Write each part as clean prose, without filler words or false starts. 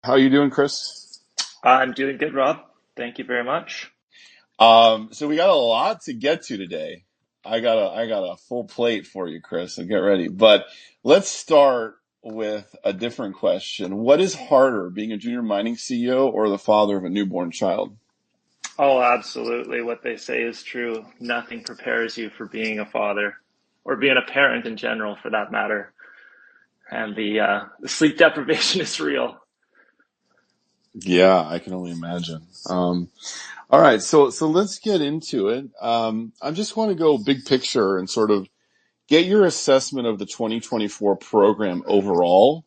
How you doing, Chris? I'm doing good, Rob. Thank you very much. So we got a lot to get to today. I got a full plate for you, Chris, so get ready. But let's start with a different question. What is harder, being a junior mining CEO or the father of a newborn child? Oh, absolutely. What they say is true. Nothing prepares you for being a father or being a parent in general, for that matter. And the sleep deprivation is real. Yeah, I can only imagine. All right, so let's get into it. I just want to go big picture and sort of get your assessment of the 2024 program overall.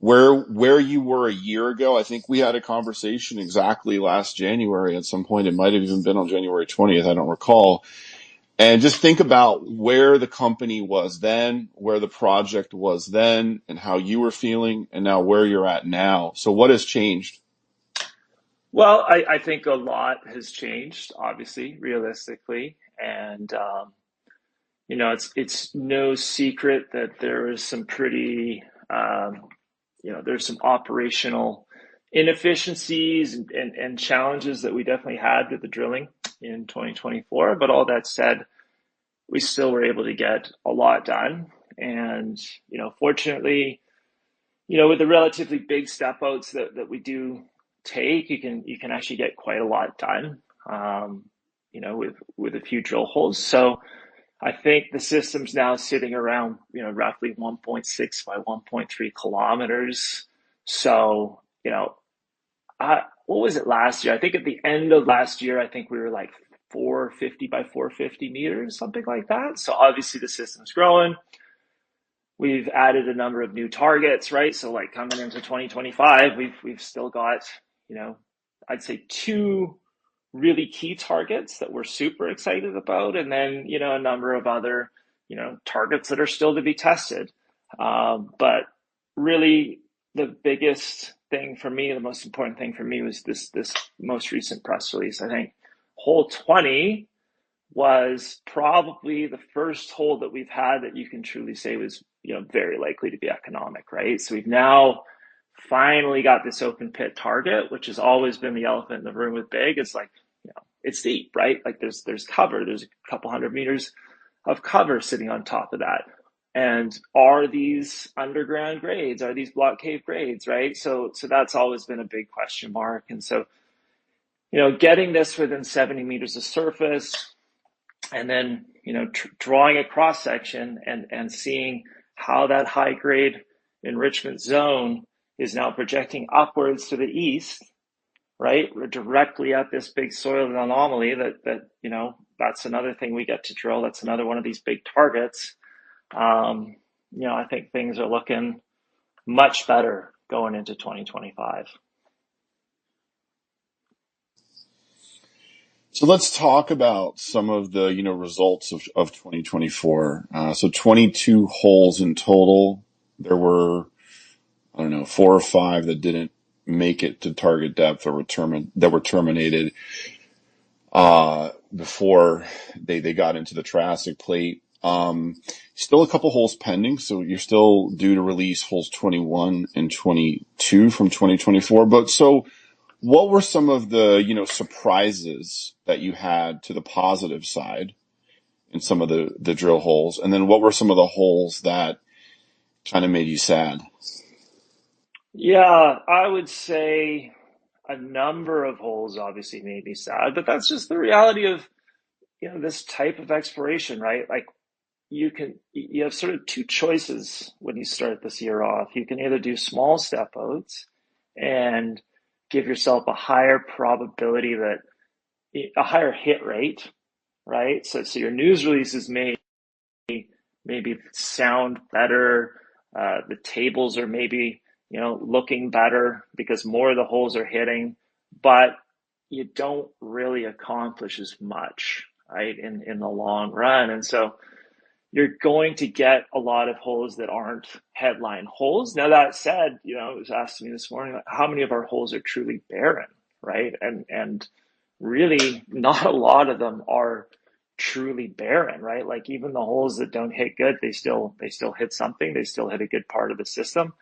Where you were a year ago. I think we had a conversation exactly last January at some point. It might have even been on January 20th. I don't recall. And just think about where the company was then, where the project was then, and how you were feeling, and now where you're at now. So what has changed? Well, I think a lot has changed, obviously, realistically. And, it's no secret that there is some pretty, there's some operational inefficiencies and challenges that we definitely had with the drilling in 2024. But all that said, we still were able to get a lot done. And, fortunately, with the relatively big step outs that we do take, you can actually get quite a lot done, with a few drill holes. So I think the system's now sitting around, roughly 1.6 by 1.3 kilometers. So, what was it last year? I think at the end of last year, I think we were like 450 by 450 meters, something like that. So obviously the system's growing. We've added a number of new targets, right? So like coming into 2025, we've still got, I'd say two really key targets that we're super excited about, and then a number of other targets that are still to be tested. But really, the biggest thing for me, the most important thing for me, was this most recent press release. I think hole 20 was probably the first hole that we've had that you can truly say was very likely to be economic, right? So we've now finally got this open pit target, which has always been the elephant in the room with big. It's like, it's deep, right? Like there's cover, there's a couple hundred meters of cover sitting on top of that. And are these underground grades? Are these block cave grades, right? So that's always been a big question mark. And so, getting this within 70 meters of surface, and then drawing a cross section and seeing how that high grade enrichment zone is now projecting upwards to the east, right? We're directly at this big soil anomaly that's another thing we get to drill. That's another one of these big targets. I think things are looking much better going into 2025. So let's talk about some of the, results of 2024. So 22 holes in total. There were, I don't know, four or five that didn't make it to target depth or that were terminated before they got into the Jurassic plate. Still a couple holes pending, so you're still due to release holes 21 and 22 from 2024. But so what were some of the, surprises that you had to the positive side in some of the drill holes? And then what were some of the holes that kind of made you sad? Yeah, I would say a number of holes obviously made me sad, but that's just the reality of this type of exploration, right? Like you have sort of two choices when you start this year off. You can either do small step outs and give yourself a higher probability that a higher hit rate, right? So your news releases may maybe sound better. The tables are maybe looking better because more of the holes are hitting, but you don't really accomplish as much, right, in the long run. And so you're going to get a lot of holes that aren't headline holes. Now that said, it was asked me this morning, how many of our holes are truly barren, right? And really not a lot of them are truly barren, right? Like even the holes that don't hit good, they still hit something. They still hit a good part of the system.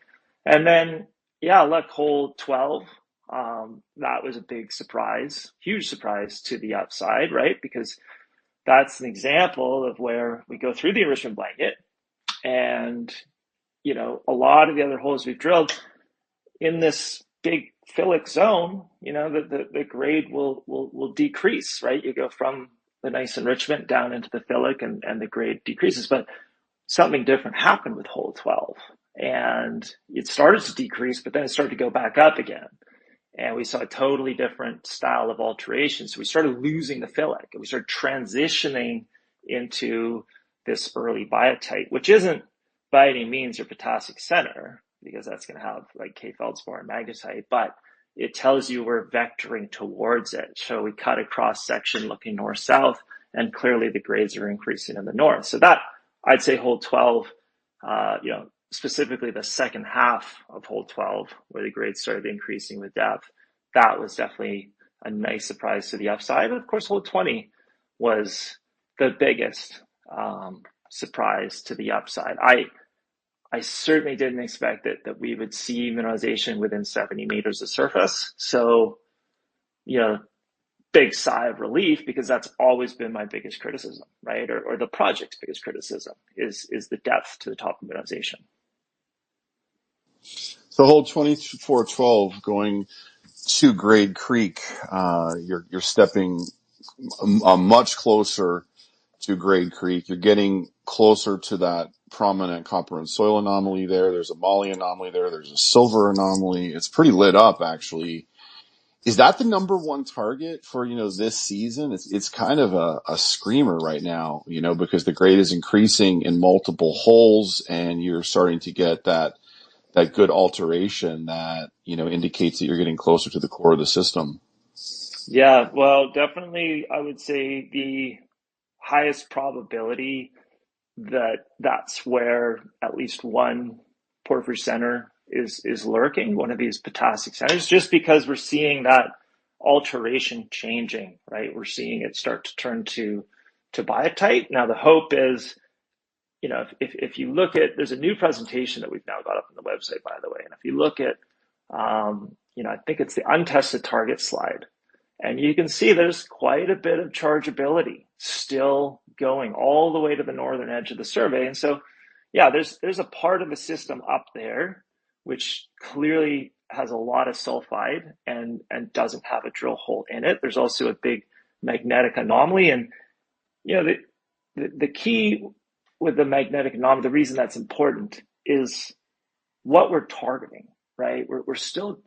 And then Yeah, look, hole 12, that was a big surprise, huge surprise to the upside, right? Because that's an example of where we go through the enrichment blanket and, a lot of the other holes we've drilled in this big phyllic zone, the grade will decrease, right? You go from the nice enrichment down into the phyllic and the grade decreases. But something different happened with hole 12. And it started to decrease, but then it started to go back up again. And we saw a totally different style of alteration. So we started losing the phyllic and we started transitioning into this early biotite, which isn't by any means your potassic center, because that's going to have like K feldspar and magnetite, but it tells you we're vectoring towards it. So we cut a cross section looking north-south, and clearly the grades are increasing in the north. So that, I'd say hole 12, specifically the second half of hole 12, where the grades started increasing with depth, that was definitely a nice surprise to the upside. And of course, hole 20 was the biggest surprise to the upside. I certainly didn't expect that we would see mineralization within 70 meters of surface. So, big sigh of relief, because that's always been my biggest criticism, right? Or the project's biggest criticism is the depth to the top of mineralization. So hole 2412 going to Grade Creek, you're stepping much closer to Grade Creek. You're getting closer to that prominent copper and soil anomaly there. There's a moly anomaly there. There's a silver anomaly. It's pretty lit up, actually. Is that the number one target for, this season? It's kind of a screamer right now, because the grade is increasing in multiple holes and you're starting to get that good alteration that, indicates that you're getting closer to the core of the system. Yeah, well, definitely, I would say the highest probability that's where at least one porphyry center is lurking, one of these potassic centers, just because we're seeing that alteration changing, right? We're seeing it start to turn to biotite. Now the hope is, if you look at, there's a new presentation that we've now got up on the website, by the way, and if you look at, I think it's the untested target slide, and you can see there's quite a bit of chargeability still going all the way to the northern edge of the survey. And so, yeah, there's a part of the system up there which clearly has a lot of sulfide and doesn't have a drill hole in it. There's also a big magnetic anomaly. And, the key with the magnetic anomaly, the reason that's important is what we're targeting, right? We're still,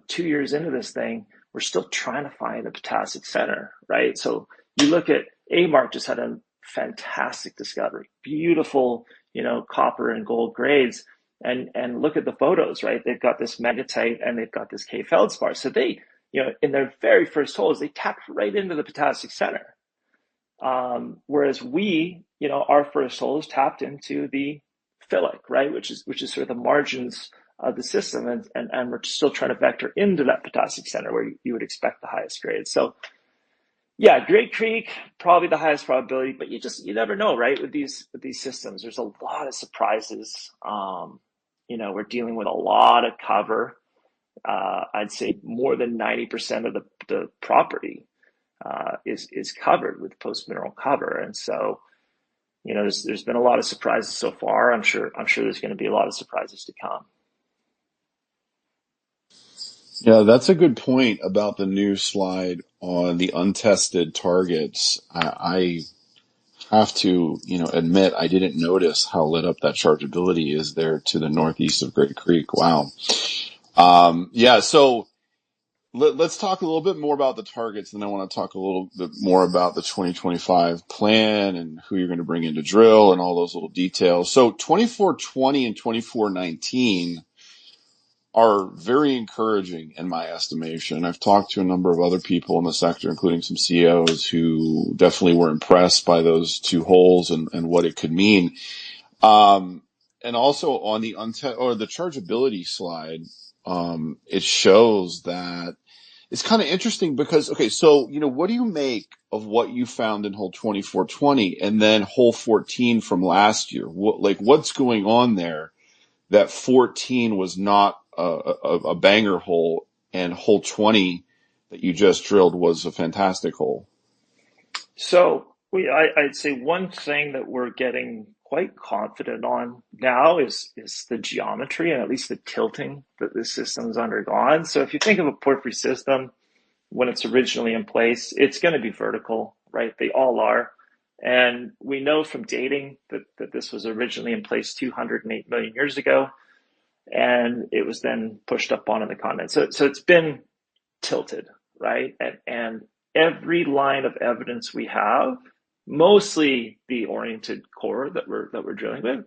2 years into this thing, we're still trying to find the potassic center, right? So you look at A-Mark just had a fantastic discovery, beautiful, copper and gold grades, and look at the photos, right? They've got this magnetite and they've got this K feldspar. So they, in their very first holes, they tapped right into the potassic center. Whereas we, our first holes tapped into the phyllic, right? Which is sort of the margins of the system, and we're still trying to vector into that potassic center where you would expect the highest grade. So yeah, Great Creek, probably the highest probability, but you never know, right? With these systems, there's a lot of surprises. We're dealing with a lot of cover. I'd say more than 90% of the property is covered with post-mineral cover. And so, there's been a lot of surprises so far. I'm sure there's going to be a lot of surprises to come. Yeah, that's a good point about the new slide on the untested targets. I have to, admit I didn't notice how lit up that chargeability is there to the northeast of Great Creek. Wow. Yeah, so let's talk a little bit more about the targets, and then I want to talk a little bit more about the 2025 plan and who you're going to bring in to drill and all those little details. So 2420 and 2419 are very encouraging in my estimation. I've talked to a number of other people in the sector, including some CEOs, who definitely were impressed by those two holes and what it could mean. And also on the the chargeability slide, it shows that it's kind of interesting because, okay, so, what do you make of what you found in hole 2420 and then hole 14 from last year? What's going on there that 14 was not a banger hole, and hole 20 that you just drilled was a fantastic hole. So I'd say one thing that we're getting quite confident on now is the geometry and at least the tilting that the system's undergone. So if you think of a porphyry system, when it's originally in place, it's going to be vertical, right? They all are. And we know from dating that this was originally in place 208 million years ago, and it was then pushed up onto the continent. So it's been tilted, right? And every line of evidence we have, mostly the oriented core that we're drilling with,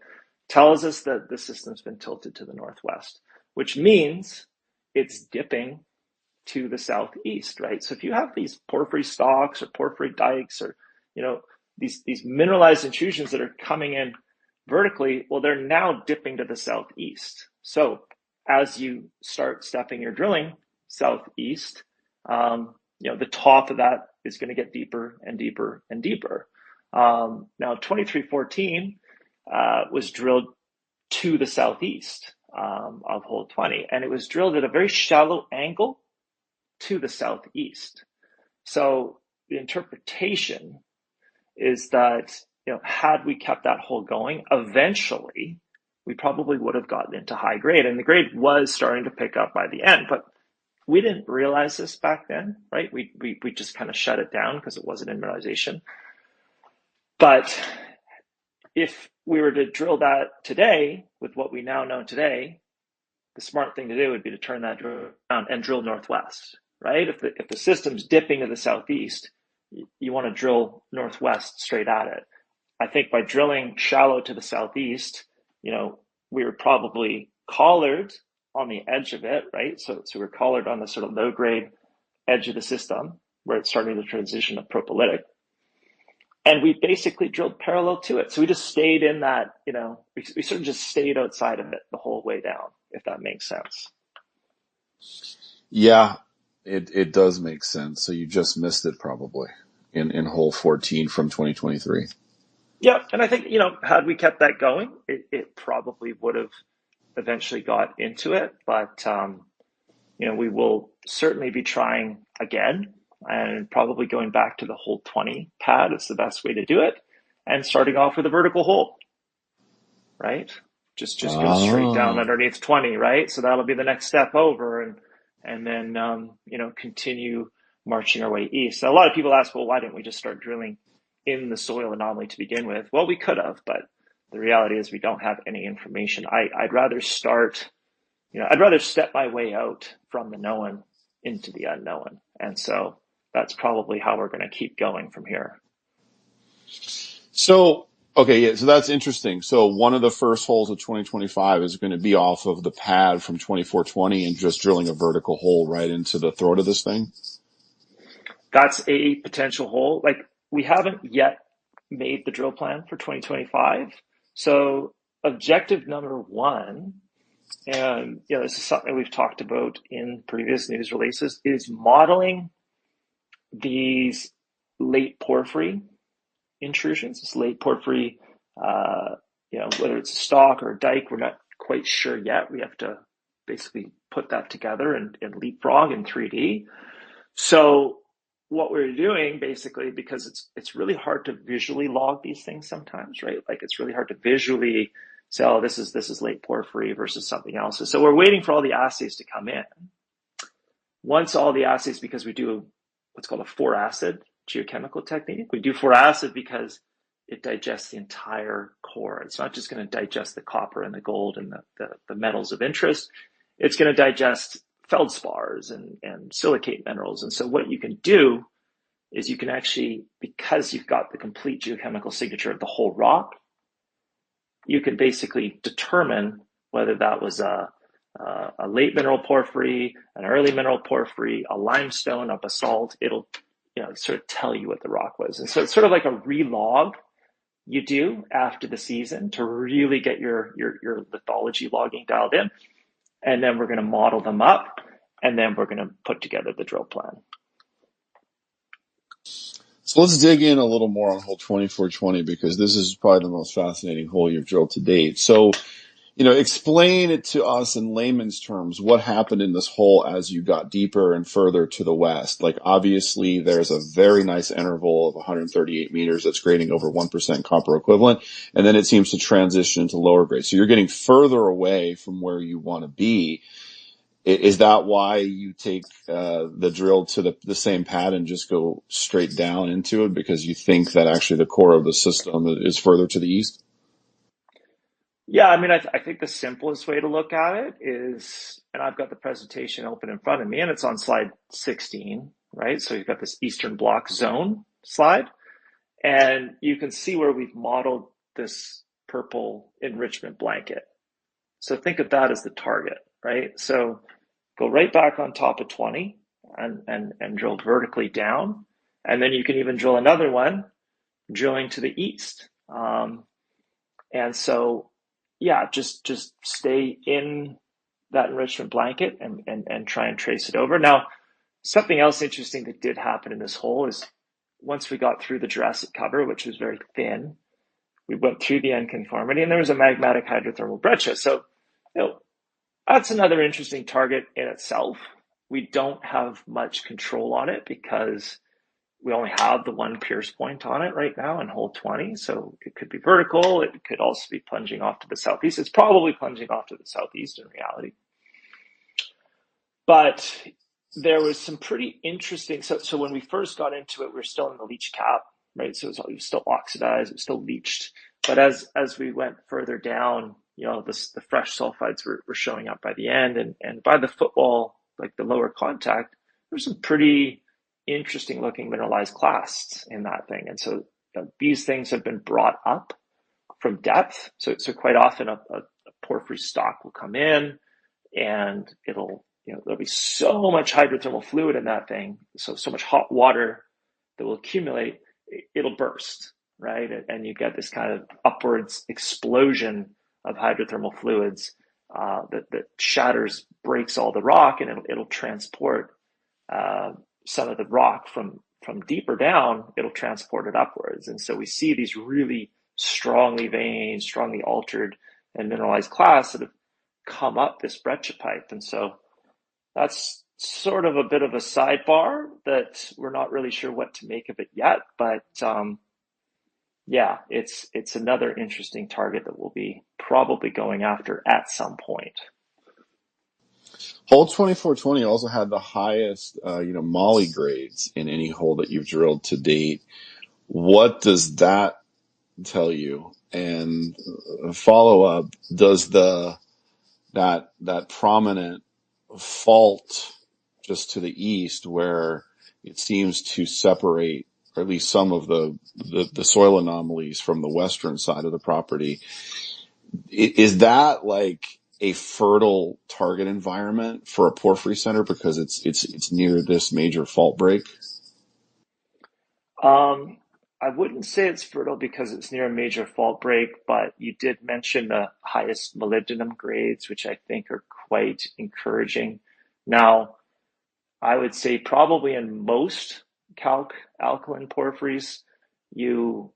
tells us that the system's been tilted to the northwest, which means it's dipping to the southeast, right? So if you have these porphyry stocks or porphyry dikes or, these mineralized intrusions that are coming in vertically, well, they're now dipping to the southeast. So as you start stepping your drilling southeast, the top of that is going to get deeper and deeper and deeper. Now, 2314 was drilled to the southeast of hole 20, and it was drilled at a very shallow angle to the southeast. So the interpretation is that, had we kept that hole going, eventually we probably would have gotten into high grade, and the grade was starting to pick up by the end, but we didn't realize this back then, right? We just kind of shut it down because it wasn't in mineralization. But if we were to drill that today with what we now know today, the smart thing to do would be to turn that drill around and drill northwest, right? If the system's dipping to the southeast, you want to drill northwest straight at it. I think by drilling shallow to the southeast, we were probably collared on the edge of it, right? So we're collared on the sort of low grade edge of the system where it's starting to transition to propylitic. And we basically drilled parallel to it. So we just stayed in that, we sort of just stayed outside of it the whole way down, if that makes sense. Yeah, it does make sense. So you just missed it probably in hole 14 from 2023. Yeah, and I think, had we kept that going, it probably would have eventually got into it. But, we will certainly be trying again, and probably going back to the hole 20 pad is the best way to do it, and starting off with a vertical hole, right? Just go straight down underneath 20, right? So that'll be the next step over, and then continue marching our way east. So a lot of people ask, well, why didn't we just start drilling in the soil anomaly to begin with? Well, we could have, but the reality is we don't have any information. I'd rather start, I'd rather step my way out from the known into the unknown. And so that's probably how we're going to keep going from here. So, okay, yeah, so that's interesting. So one of the first holes of 2025 is going to be off of the pad from 2420 and just drilling a vertical hole right into the throat of this thing? That's a potential hole. Like, we haven't yet made the drill plan for 2025. So objective number one, and this is something we've talked about in previous news releases, is modeling these late porphyry intrusions, this late porphyry, whether it's a stock or a dike, we're not quite sure yet. We have to basically put that together and leapfrog in 3D. So what we're doing basically, because it's really hard to visually log these things sometimes, right? Like, it's really hard to visually say, oh, this is late porphyry versus something else. So we're waiting for all the assays to come in. Once all the assays, because we do what's called a 4-acid geochemical technique. We do 4-acid because it digests the entire core. It's not just going to digest the copper and the gold and the metals of interest. It's going to digest feldspars and silicate minerals. And so what you can do is you can actually, because you've got the complete geochemical signature of the whole rock, you can basically determine whether that was a late mineral porphyry, an early mineral porphyry, a limestone, a basalt. It'll sort of tell you what the rock was. And so it's sort of like a relog you do after the season to really get your lithology logging dialed in. And then we're going to model them up, and then we're going to put together the drill plan. So let's dig in a little more on hole 2420, because this is probably the most fascinating hole you've drilled to date. So Explain it to us in layman's terms. What happened in this hole as you got deeper and further to the west? Like, obviously, there's a very nice interval of 138 meters that's grading over 1% copper equivalent, and then it seems to transition into lower grade. So you're getting further away from where you want to be. Is that why you take the drill to the same pad and just go straight down into it, because you think that actually the core of the system is further to the east? Yeah, I mean, I think the simplest way to look at it is, and I've got the presentation open in front of me, and it's on slide 16, right? So you've got this Eastern Block zone slide, and you can see where we've modeled this purple enrichment blanket. So think of that as the target, right? So go right back on top of 20 and drill vertically down. And then you can even drill another one, drilling to the east. And so, yeah, just stay in that enrichment blanket and try and trace it over. Now, something else interesting that did happen in this hole is once we got through the Jurassic cover, which was very thin, we went through the end conformity and there was a magmatic hydrothermal breccia. So, that's another interesting target in itself. We don't have much control on it because we only have the one pierce point on it right now in hole 20. So it could be vertical. It could also be plunging off to the southeast. It's probably plunging off to the southeast in reality. But there was some pretty interesting, so when we first got into it, we were still in the leach cap, right? So it was still oxidized, it was still leached. But as we went further down, the fresh sulfides were showing up by the end, and by the footwall, like the lower contact, there's some pretty interesting looking mineralized clasts in that thing. And so these things have been brought up from depth. So quite often a porphyry stock will come in and there'll be so much hydrothermal fluid in that thing, so much hot water that will accumulate, it'll burst, right? And you get this kind of upwards explosion of hydrothermal fluids that shatters, breaks all the rock, and it'll transport some of the rock from deeper down, it'll transport it upwards. And so we see these really strongly veined, strongly altered and mineralized clasts that have come up this breccia pipe. And so that's sort of a bit of a sidebar that we're not really sure what to make of it yet, but yeah, it's another interesting target that we'll be probably going after at some point. Hole 2420 also had the highest, moly grades in any hole that you've drilled to date. What does that tell you? And follow up, does that prominent fault just to the east where it seems to separate, or at least some of the soil anomalies from the western side of the property, is that like a fertile target environment for a porphyry center because it's near this major fault break? I wouldn't say it's fertile because it's near a major fault break, but you did mention the highest molybdenum grades, which I think are quite encouraging. Now, I would say probably in most alkaline porphyries, you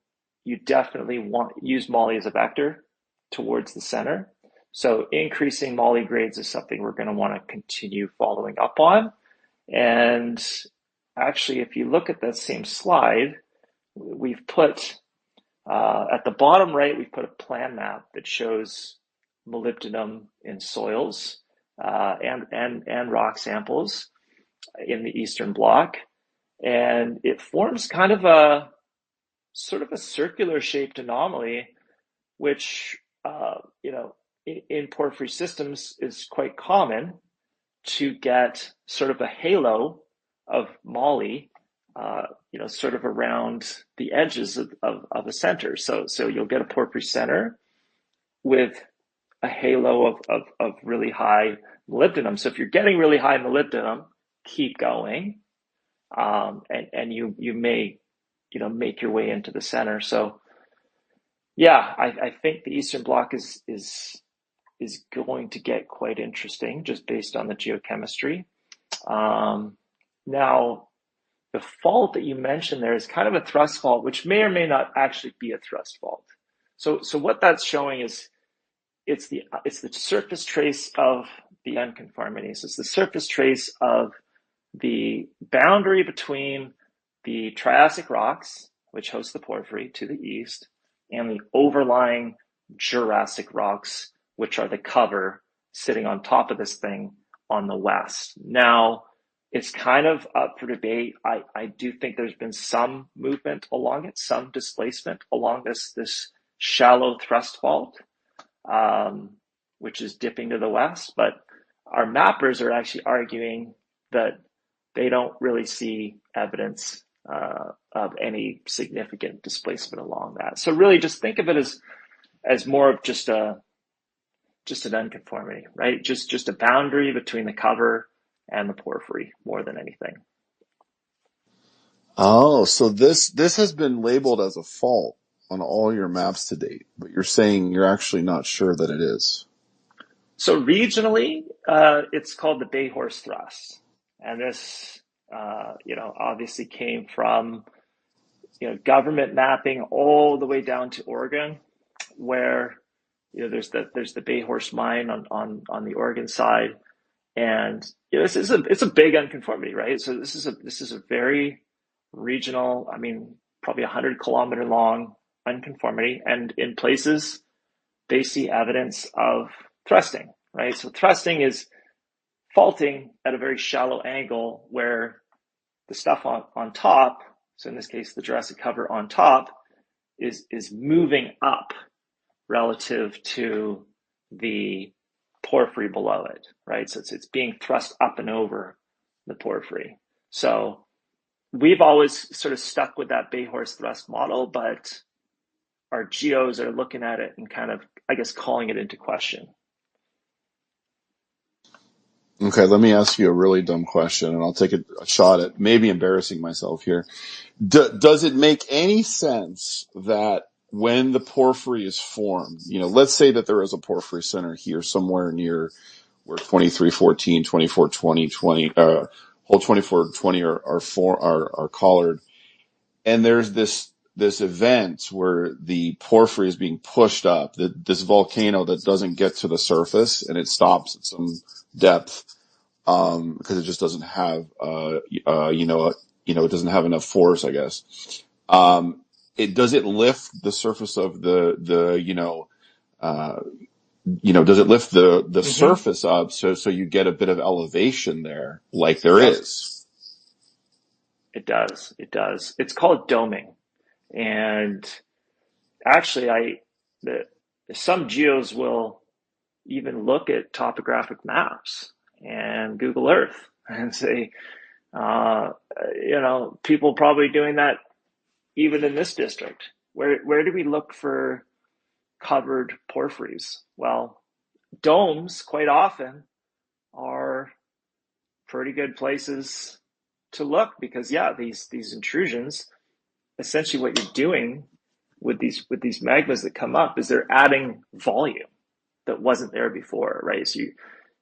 definitely use moly as a vector towards the center. So increasing moly grades is something we're going to want to continue following up on. And actually, if you look at that same slide, we've put at the bottom right, we've put a plan map that shows molybdenum in soils and rock samples in the Eastern Block, and it forms kind of a sort of a circular shaped anomaly, which in porphyry systems is quite common to get sort of a halo of moly, sort of around the edges of a center. So you'll get a porphyry center with a halo of really high molybdenum. So if you're getting really high molybdenum, keep going, and you may make your way into the center. So yeah, I think the Eastern Block is going to get quite interesting just based on the geochemistry. Now, the fault that you mentioned there is kind of a thrust fault, which may or may not actually be a thrust fault. So what that's showing is it's the surface trace of the unconformities. It's the surface trace of the boundary between the Triassic rocks, which host the porphyry to the east, and the overlying Jurassic rocks, which are the cover sitting on top of this thing on the west. Now, it's kind of up for debate. I do think there's been some movement along it, some displacement along this shallow thrust fault, which is dipping to the west. But our mappers are actually arguing that they don't really see evidence of any significant displacement along that. So really just think of it as more of just an unconformity, right? Just a boundary between the cover and the porphyry more than anything. Oh, so this has been labeled as a fault on all your maps to date, but you're saying you're actually not sure that it is. So regionally, it's called the Bayhorse Thrust. And this, obviously came from, government mapping all the way down to Oregon, where, there's the Bayhorse mine on the Oregon side. And it's a big unconformity, right? So this is a very regional, probably 100-kilometer long unconformity. And in places, they see evidence of thrusting, right? So thrusting is faulting at a very shallow angle where the stuff on top, so in this case, the Jurassic cover on top, is moving up relative to the porphyry below it, right? So it's being thrust up and over the porphyry. So we've always sort of stuck with that Bayhorse thrust model, but our geos are looking at it and kind of, I guess, calling it into question. Okay, let me ask you a really dumb question, and I'll take a shot at maybe embarrassing myself here. Does it make any sense that when the porphyry is formed, let's say that there is a porphyry center here somewhere near where 2314, 2420, hole 2420 are collared, and there's this event where the porphyry is being pushed up, this volcano that doesn't get to the surface, and it stops at some depth, because it just doesn't have, it doesn't have enough force, I guess. Does it lift the surface of does it lift the surface up so you get a bit of elevation there, like there is? It does. It's called doming. And actually, some geos will even look at topographic maps and Google Earth and say, people probably doing that even in this district. Where do we look for covered porphyries? Well, domes quite often are pretty good places to look because, these intrusions, essentially what you're doing with these magmas that come up is they're adding volume that wasn't there before, right? So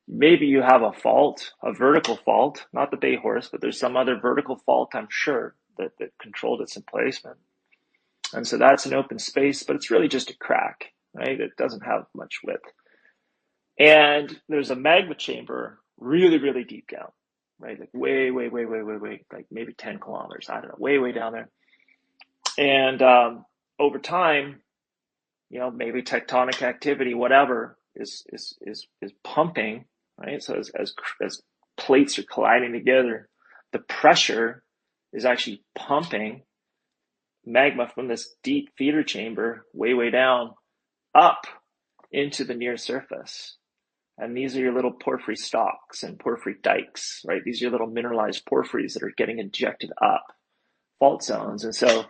maybe you have a fault, a vertical fault, not the Bayhorse, but there's some other vertical fault, I'm sure, that controlled its emplacement. And so that's an open space, but it's really just a crack, right? It doesn't have much width. And there's a magma chamber really, really deep down, right? Like way, like maybe 10 kilometers, I don't know, way down there. And over time, maybe tectonic activity, whatever, is pumping, right? So as plates are colliding together, the pressure is actually pumping magma from this deep feeder chamber way down up into the near surface. And these are your little porphyry stalks and porphyry dikes, right? These are your little mineralized porphyries that are getting injected up fault zones. And so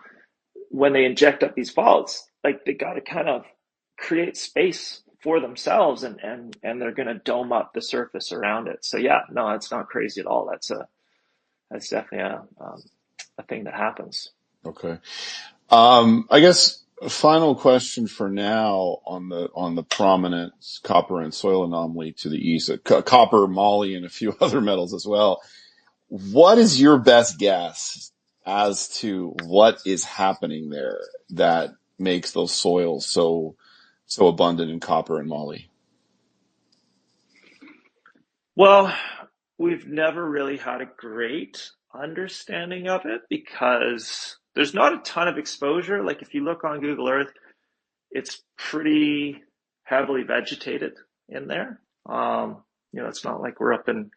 when they inject up these faults, like they got to kind of create space for themselves, and they're going to dome up the surface around it. So it's not crazy at all. That's definitely a thing that happens. Okay. I guess a final question for now on the prominent copper and soil anomaly to the east, copper, moly, and a few other metals as well. What is your best guess as to what is happening there that makes those soils so so abundant in copper and moly? Well, we've never really had a great understanding of it because there's not a ton of exposure. Like if you look on Google Earth, it's pretty heavily vegetated in there. It's not like we're up in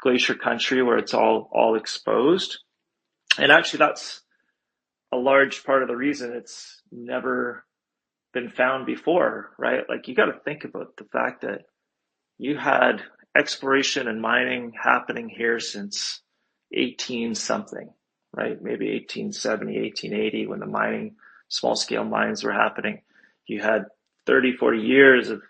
glacier country where it's all exposed. And actually, that's a large part of the reason it's never been found before, right? Like you got to think about the fact that you had exploration and mining happening here since 18 something, right? Maybe 1870, 1880 when the mining, small scale mines were happening. You had 30, 40 years of,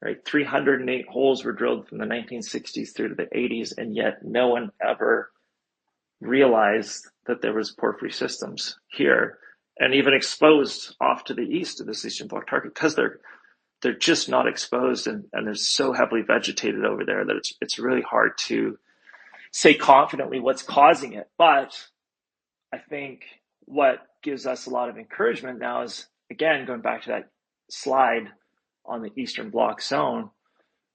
right? 308 holes were drilled from the 1960s through to the 80s, and yet no one ever realized that there was porphyry systems here and even exposed off to the east of this Eastern Bloc target because they're just not exposed and they're so heavily vegetated over there that it's really hard to say confidently what's causing it. But I think what gives us a lot of encouragement now is, again, going back to that slide on the Eastern Bloc zone,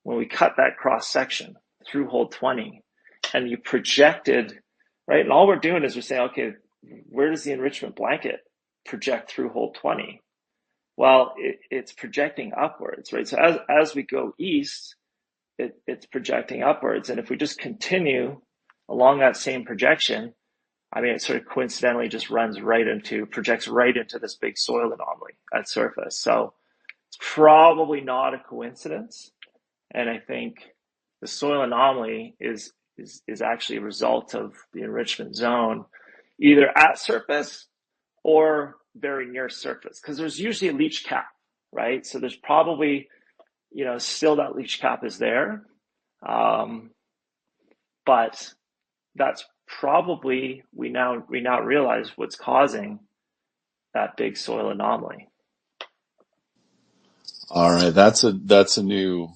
when we cut that cross section through hole 20 and you projected, right? And all we're doing is we're saying, okay, where does the enrichment blanket project through hole 20? Well, it's projecting upwards, right? So as we go east, it's projecting upwards. And if we just continue along that same projection, I mean, it sort of coincidentally just projects right into this big soil anomaly at surface. So it's probably not a coincidence. And I think the soil anomaly is actually a result of the enrichment zone, either at surface or very near surface, because there's usually a leach cap, right? So there's probably, still that leach cap is there. But that's probably, we now realize what's causing that big soil anomaly. All right, that's a new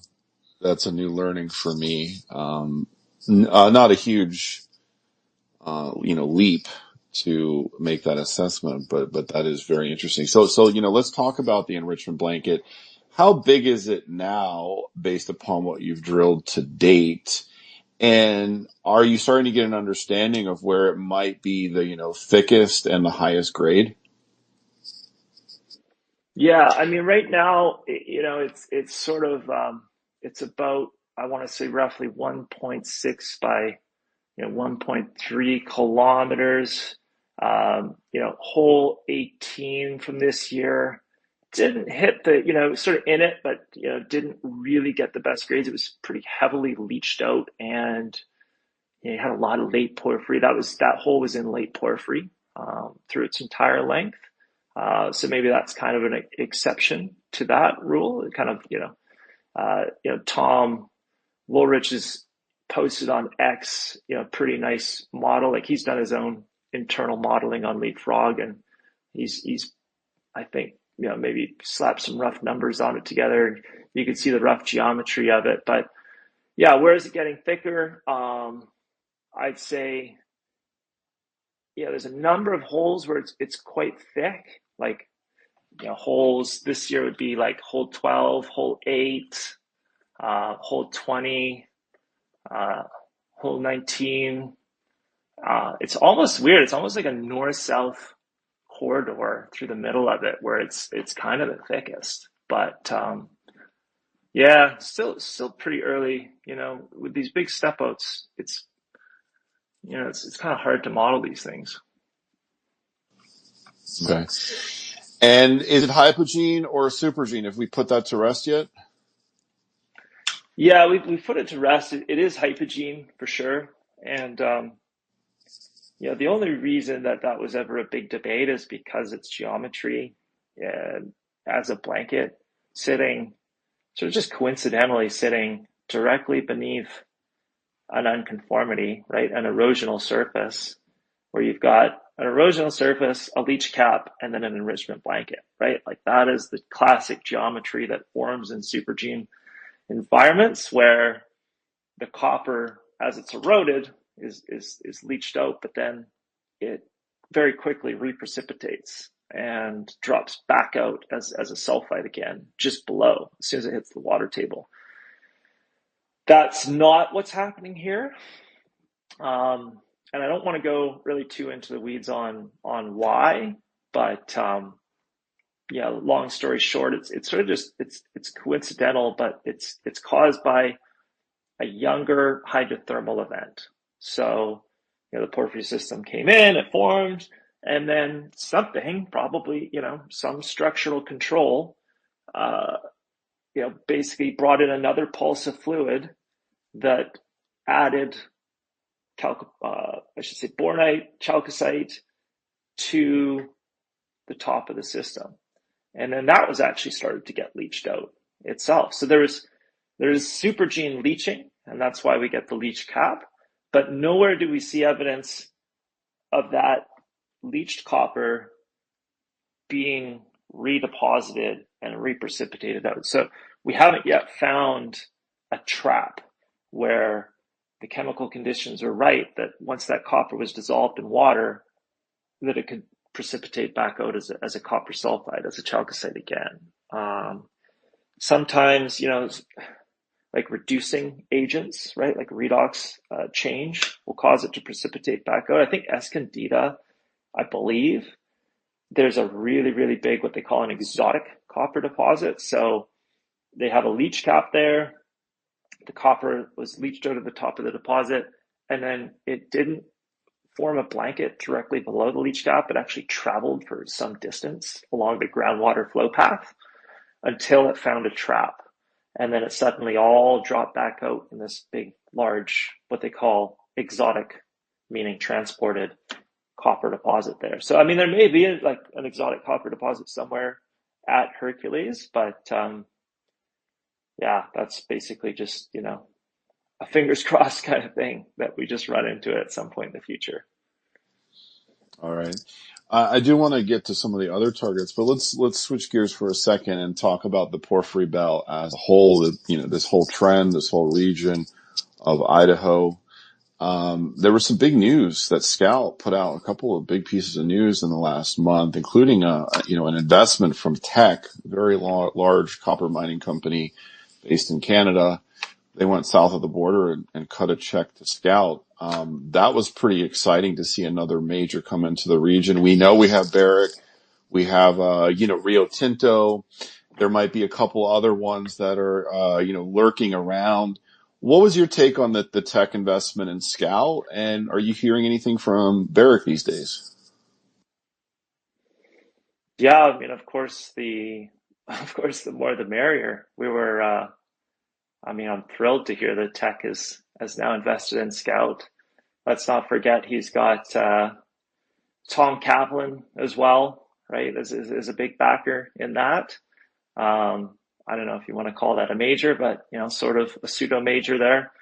learning for me. Not a huge leap to make that assessment, but that is very interesting. So let's talk about the enrichment blanket. How big is it now, based upon what you've drilled to date? And are you starting to get an understanding of where it might be the thickest and the highest grade? Yeah, I mean, right now, it's sort of it's about, I want to say roughly 1.6 by 1.3 kilometers. Hole 18 from this year didn't hit sort of in it, but didn't really get the best grades. It was pretty heavily leached out, and you had a lot of late porphyry. That hole was in late porphyry through its entire length. So maybe that's kind of an exception to that rule. It kind of, Tom Woolrich has posted on X, pretty nice model. Like he's done his own internal modeling on Leapfrog, and he's I think, maybe slapped some rough numbers on it together. And you can see the rough geometry of it. But yeah, where is it getting thicker? I'd say, there's a number of holes where it's quite thick. Like, holes this year would be like hole 12, hole 8, hole 20, hole 19. It's almost weird. It's almost like a north-south corridor through the middle of it where it's kind of the thickest. But yeah, still pretty early. With these big step outs, it's kind of hard to model these things. Okay. And is it Hypogene or Supergene? Have we put that to rest yet? Yeah, we put it to rest. It is Hypogene for sure. And the only reason that was ever a big debate is because its geometry as a blanket sitting, sort of just coincidentally sitting directly beneath an unconformity, right? An erosional surface where you've got an erosional surface, a leach cap, and then an enrichment blanket, right? Like that is the classic geometry that forms in supergene environments where the copper, as it's eroded, is leached out, but then it very quickly reprecipitates and drops back out as a sulfide again, just below, as soon as it hits the water table. That's not what's happening here. And I don't want to go really too into the weeds on why, but yeah, long story short, it's sort of just it's coincidental, but it's caused by a younger hydrothermal event. So, the porphyry system came in, it formed, and then something, probably, some structural control, basically brought in another pulse of fluid that added bornite, chalcocite to the top of the system. And then that was actually started to get leached out itself. So there's supergene leaching, and that's why we get the leach cap. But nowhere do we see evidence of that leached copper being redeposited and reprecipitated out. So we haven't yet found a trap where the chemical conditions are right, that once that copper was dissolved in water, that it could precipitate back out as a copper sulfide, as a chalcocite again. Sometimes, like reducing agents, right? Like redox change will cause it to precipitate back out. I think Escondida, I believe, there's a really, really big, what they call an exotic copper deposit. So they have a leach cap there. The copper was leached out of the top of the deposit, and then it didn't form a blanket directly below the leach cap. It actually traveled for some distance along the groundwater flow path until it found a trap. And then it suddenly all dropped back out in this big, large, what they call exotic, meaning transported copper deposit there. So, I mean, there may be like an exotic copper deposit somewhere at Hercules, but yeah, that's basically just, a fingers crossed kind of thing that we just run into at some point in the future. All right. I do want to get to some of the other targets, but let's switch gears for a second and talk about the porphyry belt as a whole. This whole trend, this whole region of Idaho. There was some big news that Scout put out a couple of big pieces of news in the last month, including an investment from Teck, a very large copper mining company based in Canada. They went south of the border and cut a check to Scout. That was pretty exciting to see another major come into the region. We know we have Barrick, we have Rio Tinto. There might be a couple other ones that are lurking around. What was your take on the Teck investment in Scout, and are you hearing anything from Barrick these days? Yeah, I mean, of course, the more the merrier. I'm thrilled to hear that Teck has now invested in Scout. Let's not forget he's got Tom Kaplan as well, right? Is a big backer in that. I don't know if you want to call that a major, but sort of a pseudo major there.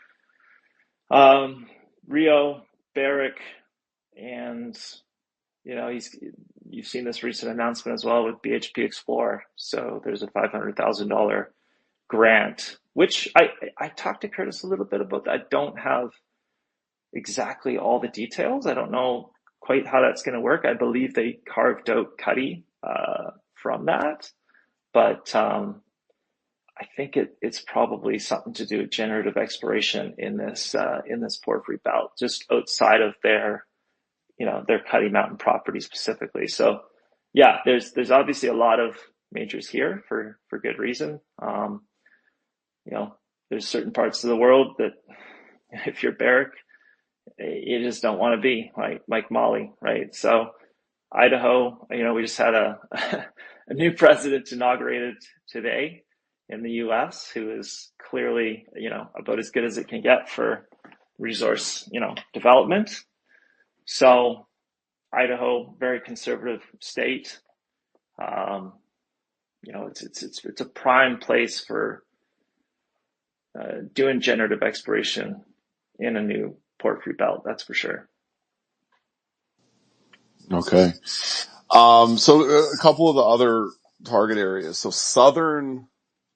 Rio, Barrick, and you've seen this recent announcement as well with BHP Explorer. So there's a $500,000 grant, which I talked to Curtis a little bit about that. I don't have exactly all the details. I don't know quite how that's going to work. I believe they carved out Cuddy from that, but I think it's probably something to do with generative exploration in this porphyry belt, just outside of their Cuddy Mountain property specifically. So yeah, there's obviously a lot of majors here for good reason. There's certain parts of the world that if you're Barrick, you just don't want to be, like Mali, right? So Idaho, we just had a new president inaugurated today in the US, who is clearly, about as good as it can get for resource, development. So Idaho, very conservative state. It's a prime place for doing generative exploration in a new porphyry belt, that's for sure. Okay. So a couple of the other target areas. So Southern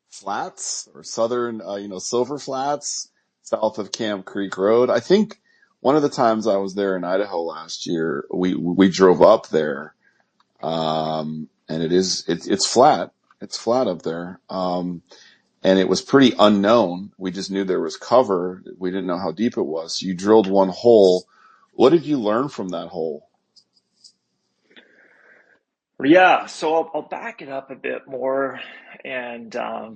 Flats or Southern, Silver Flats, south of Camp Creek Road. I think one of the times I was there in Idaho last year, we drove up there. And it's flat. It's flat up there. And it was pretty unknown. We just knew there was cover. We didn't know how deep it was. You drilled one hole. What did you learn from that hole? Yeah, so I'll back it up a bit more. And I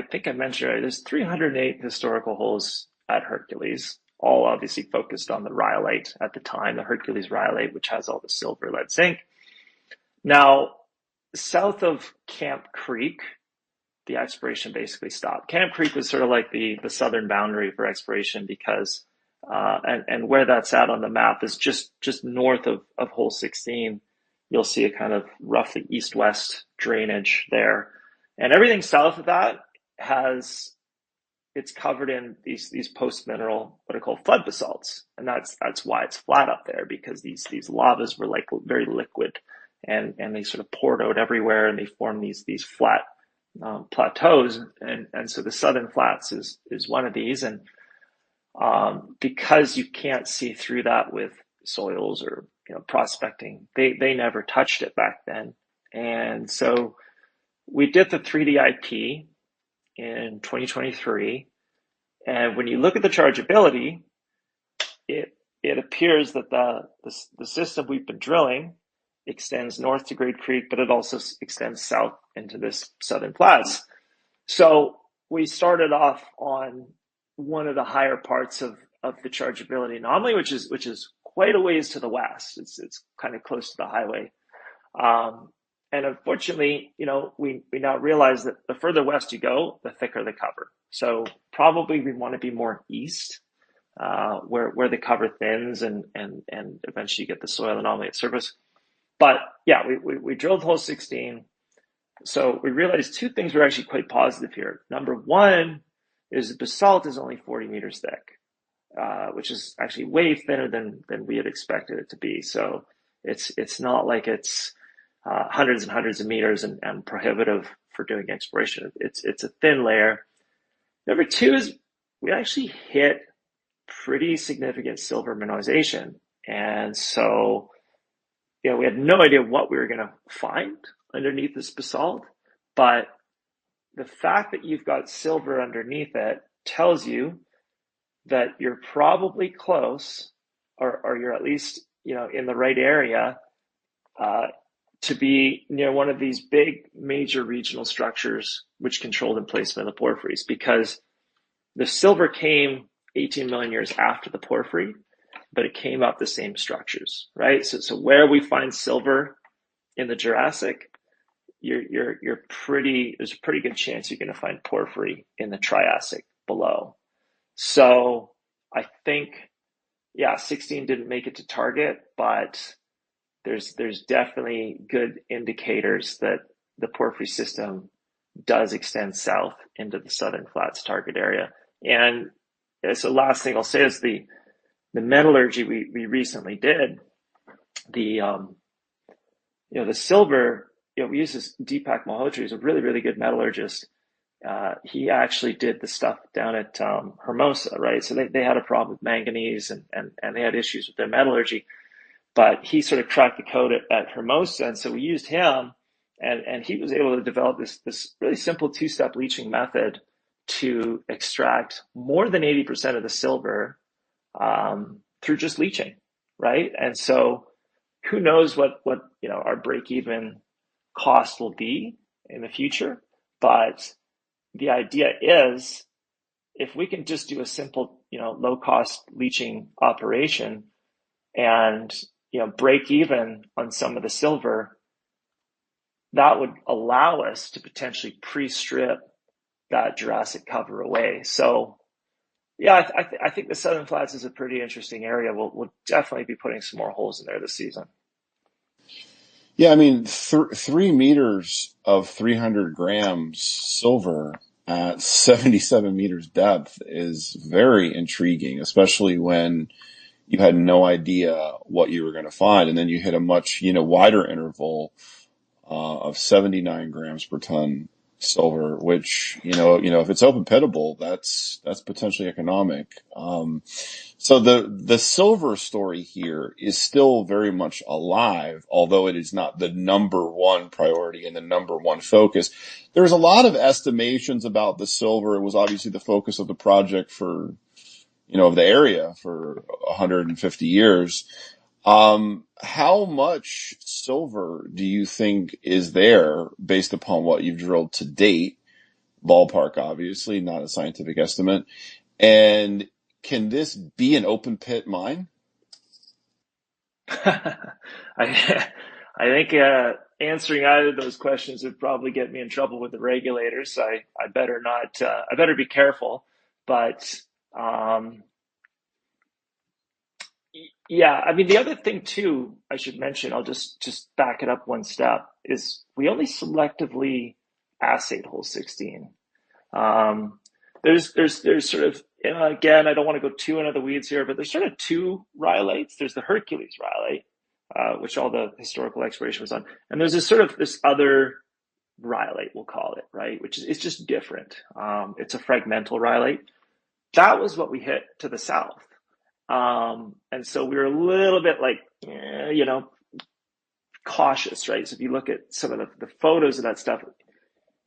think I mentioned it, there's 308 historical holes at Hercules, all obviously focused on the rhyolite at the time, the Hercules rhyolite, which has all the silver, lead, zinc. Now, south of Camp Creek, the exploration basically stopped. Camp Creek was sort of like the southern boundary for exploration because, and where that's at on the map is just north of hole 16. You'll see a kind of roughly east-west drainage there. And everything south of that it's covered in these post-mineral, what are called flood basalts. And that's why it's flat up there, because these lavas were like very liquid and they sort of poured out everywhere and they formed these flat plateaus, and so the Southern Flats is one of these, and because you can't see through that with soils or prospecting, they never touched it back then, and so we did the 3D IP in 2023, and when you look at the chargeability, it appears that the system we've been drilling extends north to Great Creek, but it also extends south into this Southern Flats. So we started off on one of the higher parts of the chargeability anomaly, which is quite a ways to the west. It's kind of close to the highway. And unfortunately, we now realize that the further west you go, the thicker the cover. So probably we want to be more east, where the cover thins and eventually you get the soil anomaly at surface. But yeah, we drilled hole 16. So we realized two things were actually quite positive here. Number one is the basalt is only 40 meters thick, which is actually way thinner than we had expected it to be. So it's not like it's hundreds and hundreds of meters and prohibitive for doing exploration. It's a thin layer. Number two is we actually hit pretty significant silver mineralization. And so we had no idea what we were going to find underneath this basalt, but the fact that you've got silver underneath it tells you that you're probably close, or you're at least in the right area to be near one of these big major regional structures which controlled emplacement of the porphyries, because the silver came 18 million years after the porphyry, but it came up the same structures, right? So where we find silver in the Jurassic, there's a pretty good chance you're going to find porphyry in the Triassic below. So I think, 16 didn't make it to target, but there's definitely good indicators that the porphyry system does extend south into the Southern Flats target area. And so last thing I'll say is the metallurgy we recently did, the silver, we use this Deepak Malhotra, who's a really, really good metallurgist. He actually did the stuff down at Hermosa, right? So they had a problem with manganese and they had issues with their metallurgy, but he sort of cracked the code at Hermosa. And so we used him, and he was able to develop this really simple two-step leaching method to extract more than 80% of the silver through just leaching, right? And so who knows what our break-even cost will be in the future, but the idea is if we can just do a simple low-cost leaching operation and break even on some of the silver, that would allow us to potentially pre-strip that Jurassic cover away. So I think the Southern Flats is a pretty interesting area. We'll definitely be putting some more holes in there this season. Yeah, I mean, 3 meters of 300 grams silver at 77 meters depth is very intriguing, especially when you had no idea what you were going to find. And then you hit a much, wider interval of 79 grams per ton silver, which, if it's open pitable, that's potentially economic. So the silver story here is still very much alive, although it is not the number one priority and the number one focus. There's a lot of estimations about the silver. It was obviously the focus of the project for, of the area for 150 years. How much silver do you think is there based upon what you've drilled to date? Ballpark, obviously, not a scientific estimate. And can this be an open pit mine? I think answering either of those questions would probably get me in trouble with the regulators. So I better not. I better be careful. But yeah, I mean, the other thing too, I should mention, I'll just back it up one step, is we only selectively assayed hole 16. There's sort of, again, I don't want to go too into the weeds here, but there's sort of two rhyolites. There's the Hercules rhyolite, which all the historical exploration was on, and there's this other rhyolite, we'll call it, right, which is it's just different. It's a fragmental rhyolite. That was what we hit to the south. And so we were a little bit like, cautious, right? So if you look at some of the photos of that stuff,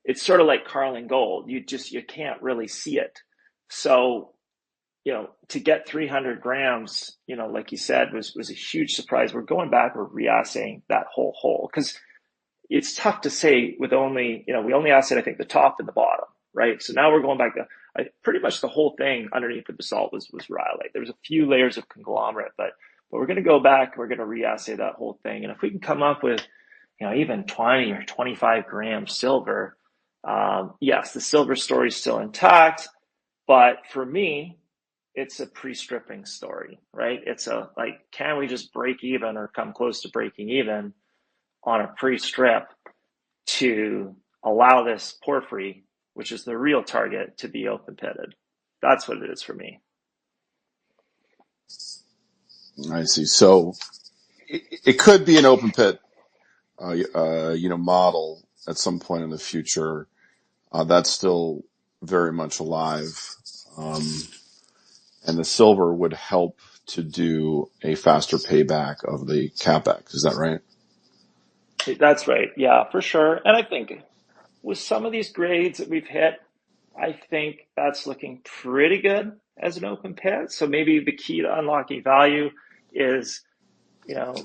it's sort of like Carlin gold. You can't really see it. So, to get 300 grams, like you said, was a huge surprise. We're going back, we're reassaying that whole hole because it's tough to say with only, we only assayed, I think, the top and the bottom, right? So now we're going back to pretty much the whole thing underneath the basalt was rhyolite. There was a few layers of conglomerate, but we're going to go back, we're going to reassay that whole thing. And if we can come up with, even 20 or 25 grams silver, yes, the silver story is still intact, but for me, it's a pre-stripping story, right? It's can we just break even or come close to breaking even on a pre-strip to allow this porphyry, which is the real target, to be open pitted? That's what it is for me. I see. So it could be an open pit, model at some point in the future. That's still very much alive. And the silver would help to do a faster payback of the capex. Is that right? That's right. Yeah, for sure. And I think with some of these grades that we've hit, I think that's looking pretty good as an open pit. So maybe the key to unlocking value is,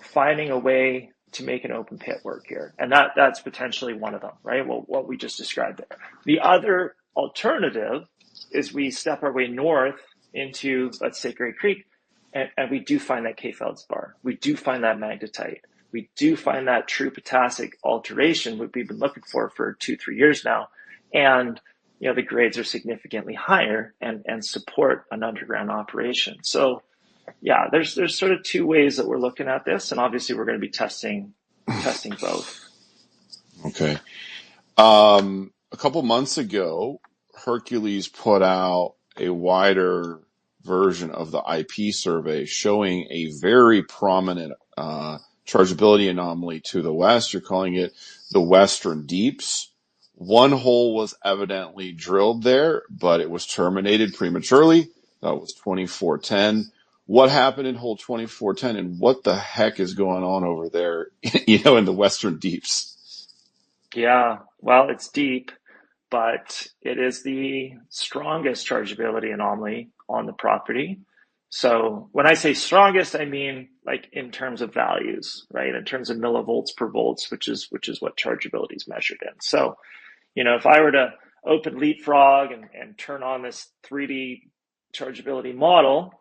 finding a way to make an open pit work here. And that's potentially one of them, right? Well, what we just described there. The other alternative is we step our way north into, let's say, Great Creek, and we do find that K-feldspar. We do find that magnetite. We do find that true potassic alteration, which we've been looking for 2-3 years now. And, the grades are significantly higher and support an underground operation. So, yeah, there's sort of two ways that we're looking at this, and obviously we're going to be testing both. Okay. A couple months ago, Hercules put out a wider version of the IP survey showing a very prominent chargeability anomaly to the west. You're calling it the Western Deeps. One hole was evidently drilled there, but it was terminated prematurely. That was 2410. What happened in hole 2410, and what the heck is going on over there, in the Western Deeps? Yeah, well, it's deep, but it is the strongest chargeability anomaly on the property. So when I say strongest, I mean like in terms of values, right? In terms of millivolts per volts, which is what chargeability is measured in. So, if I were to open Leapfrog and turn on this 3D chargeability model,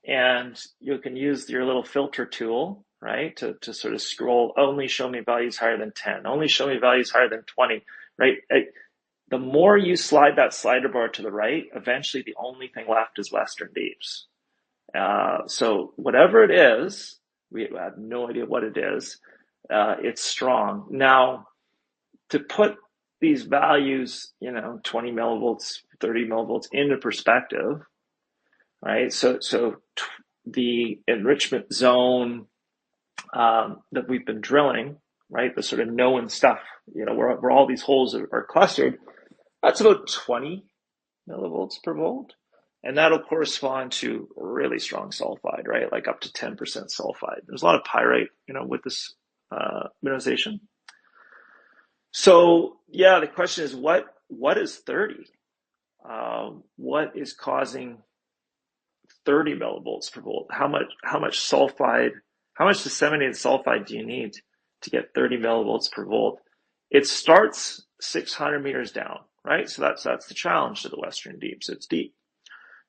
and you can use your little filter tool, right, to sort of scroll, only show me values higher than 10, only show me values higher than 20, right? The more you slide that slider bar to the right, eventually the only thing left is Western Deeps. So whatever it is, we have no idea what it is. It's strong. Now, to put these values, 20 millivolts, 30 millivolts into perspective, right? So the enrichment zone that we've been drilling, right? The sort of known stuff, where all these holes are clustered, that's about 20 millivolts per volt. And that'll correspond to really strong sulfide, right? Like up to 10% sulfide. There's a lot of pyrite, with this mineralization. So yeah, the question is what is 30? What is causing 30 millivolts per volt? How much sulfide, how much disseminated sulfide do you need to get 30 millivolts per volt? It starts 600 meters down, right? So that's the challenge to the Western Deeps. It's deep.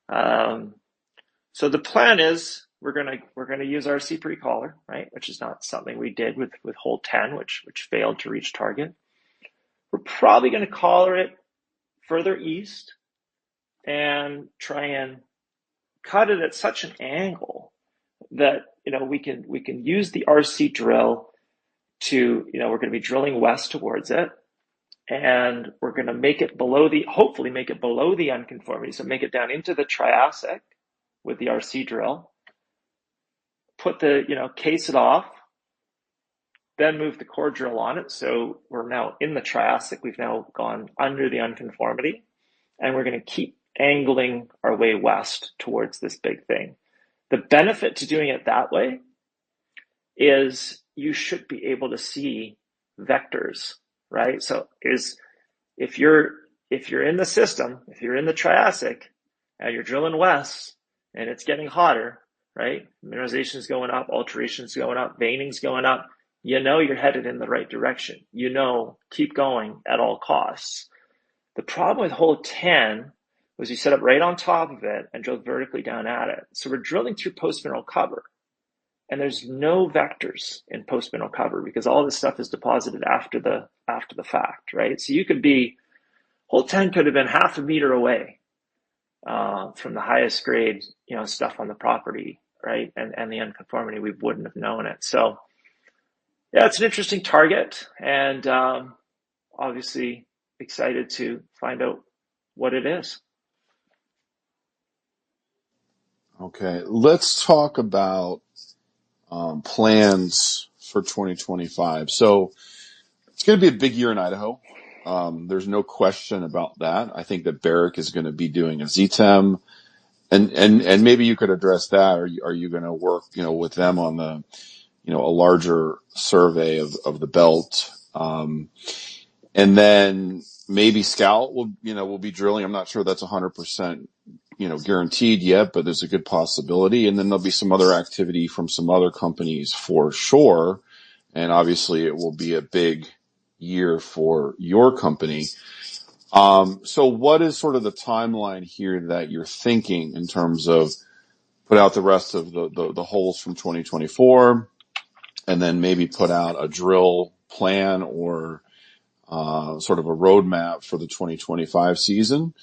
So the plan is we're gonna use RC pre-collar, right? Which is not something we did with hole 10, which failed to reach target. We're probably going to collar it further east and try and cut it at such an angle that we can use the RC drill to we're going to be drilling west towards it, and we're going to make it hopefully make it below the unconformity, so make it down into the Triassic with the RC drill, put case it off, then move the core drill on it. So we're now in the Triassic. We've now gone under the unconformity, and we're going to keep angling our way west towards this big thing. The benefit to doing it that way is you should be able to see vectors, right? So if you're in the system, if you're in the Triassic and you're drilling west and it's getting hotter, right? Mineralization is going up, alteration is going up, veining is going up. You're headed in the right direction. Keep going at all costs. The problem with hole 10 was we set up right on top of it and drilled vertically down at it. So we're drilling through post-mineral cover, and there's no vectors in post-mineral cover because all this stuff is deposited after the fact, right? So hole 10 could have been half a meter away from the highest grade, stuff on the property, right? And the unconformity, we wouldn't have known it. So yeah, it's an interesting target, and obviously excited to find out what it is. Okay, let's talk about plans for 2025. So it's going to be a big year in Idaho. There's no question about that. I think that Barrick is going to be doing a ZTEM, and maybe you could address that. Are you going to work, with them on the, a larger survey of the belt? And then maybe Scout will be drilling. I'm not sure that's 100%, guaranteed yet, but there's a good possibility. And then there'll be some other activity from some other companies for sure. And obviously it will be a big year for your company. So what is sort of the timeline here that you're thinking in terms of put out the rest of the holes from 2024 and then maybe put out a drill plan or sort of a roadmap for the 2025 season?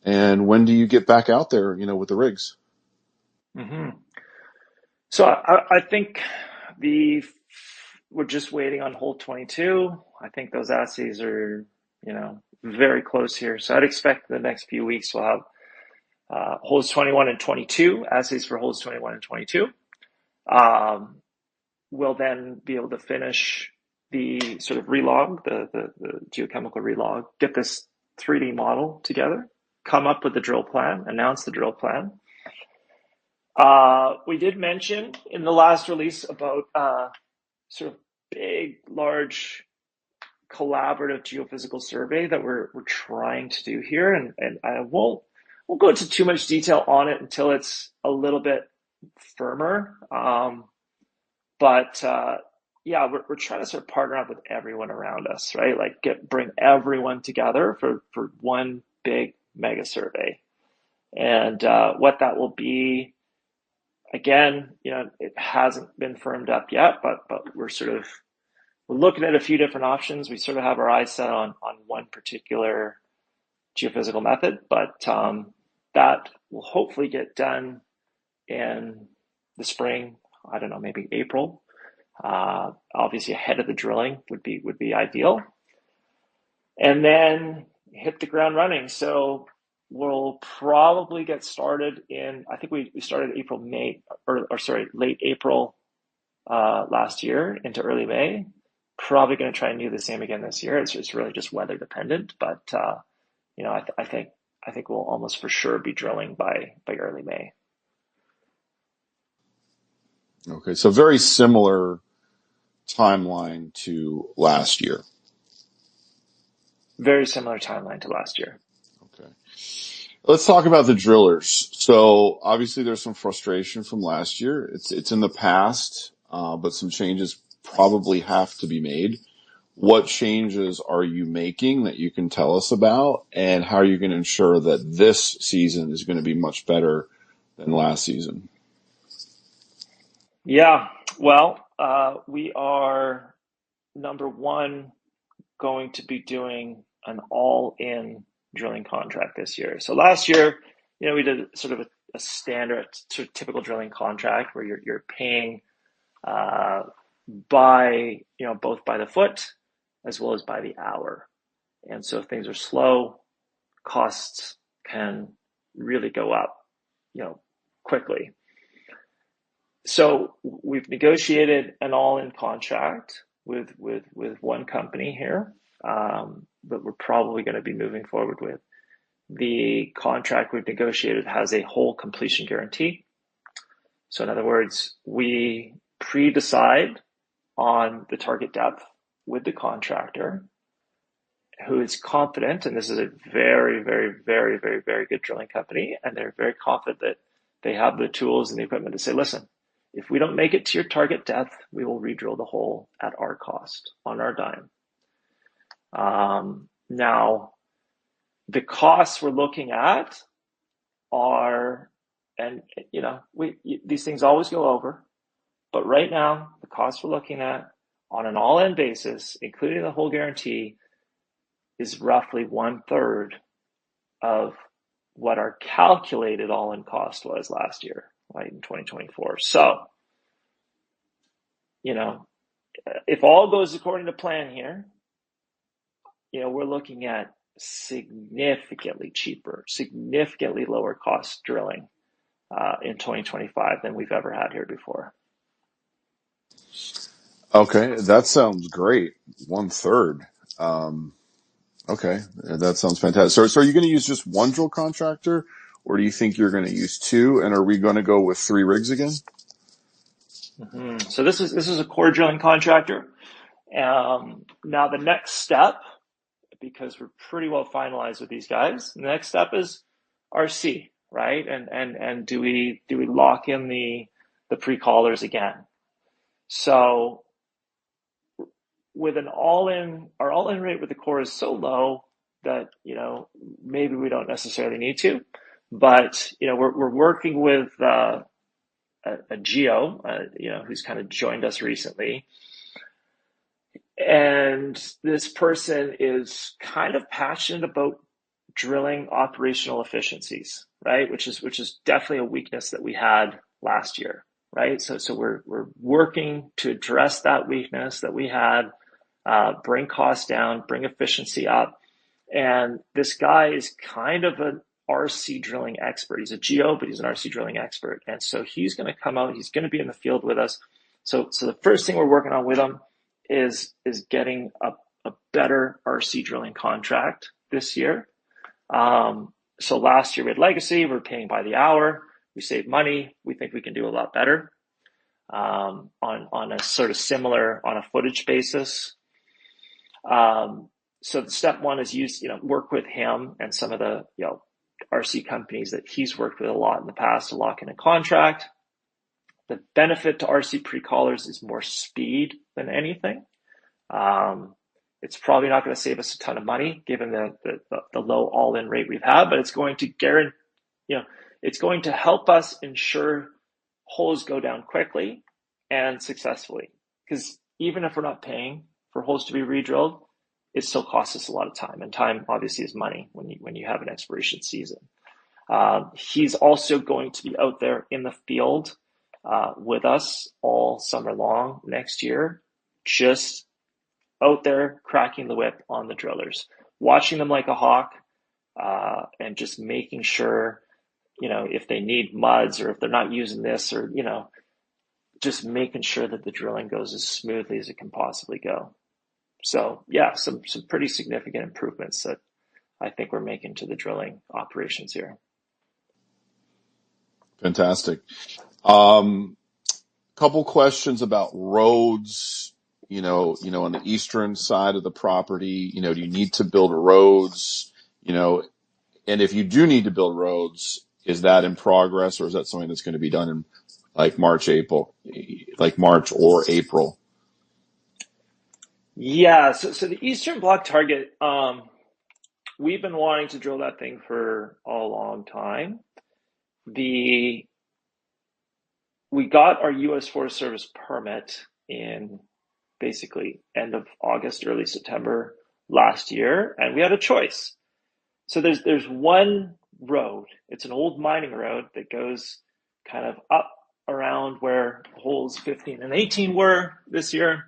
And when do you get back out there, with the rigs? Mm-hmm. So I think we're just waiting on hole 22. I think those assays are, very close here. So I'd expect the next few weeks we'll have holes 21 and 22, assays for holes 21 and 22. We'll then be able to finish the sort of relog, the geochemical relog, get this 3D model together, come up with the drill plan, announce the drill plan. We did mention in the last release about sort of big, large collaborative geophysical survey that we're trying to do here, and I won't go into too much detail on it until it's a little bit firmer. But yeah, we're trying to sort of partner up with everyone around us, right? Like bring everyone together for one big mega survey, and what that will be. Again, it hasn't been firmed up yet, but we're looking at a few different options. We sort of have our eyes set on one particular geophysical method, but that will hopefully get done in the spring. I don't know, maybe April. Obviously ahead of the drilling would be ideal. And then hit the ground running. So we'll probably get started I think we started late April last year into early May. Probably going to try and do the same again this year. It's really just weather dependent, but I think we'll almost for sure be drilling by early May. Okay, so very similar timeline to last year. Very similar timeline to last year. Okay. Let's talk about the drillers. So obviously there's some frustration from last year. It's in the past, but some changes probably have to be made. What changes are you making that you can tell us about, and how are you going to ensure that this season is going to be much better than last season? Yeah, well, we are, number one, going to be doing an all-in drilling contract this year. So last year, we did sort of a standard, sort of typical drilling contract where you're paying by, both by the foot as well as by the hour. And so if things are slow, costs can really go up, quickly. So we've negotiated an all-in contract with one company here that we're probably going to be moving forward with. The contract we've negotiated has a whole completion guarantee. So in other words, we pre-decide on the target depth with the contractor, who is confident, and this is a very, very, very, very, very good drilling company, and they're very confident that they have the tools and the equipment to say, listen, if we don't make it to your target depth, we will re-drill the hole at our cost, on our dime. Now, the costs we're looking at are, and these things always go over, but right now, the costs we're looking at on an all-in basis, including the whole guarantee, is roughly 1/3 of what our calculated all-in cost was last year, right, in 2024. So, if all goes according to plan here, we're looking at significantly cheaper, significantly lower cost drilling in 2025 than we've ever had here before. Okay, that sounds great. 1/3. Okay, that sounds fantastic. So are you going to use just one drill contractor, or do you think you're going to use two? And are we going to go with 3 rigs again? Mm-hmm. So this is a core drilling contractor. Now the next step, because we're pretty well finalized with these guys, the next step is RC, right? And do we lock in the pre-callers again? So with our all-in rate with the core is so low that maybe we don't necessarily need to, but we're working with a geo, who's kind of joined us recently, and this person is kind of passionate about drilling operational efficiencies, right? Which is definitely a weakness that we had last year, right? So we're working to address that weakness that we had, bring costs down, bring efficiency up. And this guy is kind of an RC drilling expert. He's a geo, but he's an RC drilling expert. And so he's going to come out, he's going to be in the field with us. So the first thing we're working on with him is getting a better RC drilling contract this year. So last year we had legacy, we're paying by the hour, we saved money. We think we can do a lot better on a sort of similar, on a footage basis. So the step one is work with him and some of the RC companies that he's worked with a lot in the past to lock in a contract. The benefit to RC pre-callers is more speed than anything. It's probably not going to save us a ton of money given the low all-in rate we've had, but it's going to it's going to help us ensure holes go down quickly and successfully. Because even if we're not paying for holes to be re-drilled, it still costs us a lot of time, and time obviously is money when you have an exploration season. He's also going to be out there in the field with us all summer long next year, just out there cracking the whip on the drillers, watching them like a hawk, and just making sure, if they need muds or if they're not using this, or, just making sure that the drilling goes as smoothly as it can possibly go. So yeah, some pretty significant improvements that I think we're making to the drilling operations here. Fantastic. Couple questions about roads, on the eastern side of the property, do you need to build roads, and if you do need to build roads, is that in progress or is that something that's going to be done in March or April? Yeah, so the Eastern Block target, we've been wanting to drill that thing for a long time. We got our U.S. Forest Service permit in basically end of August, early September last year, and we had a choice. So there's one road. It's an old mining road that goes kind of up around where holes 15 and 18 were this year,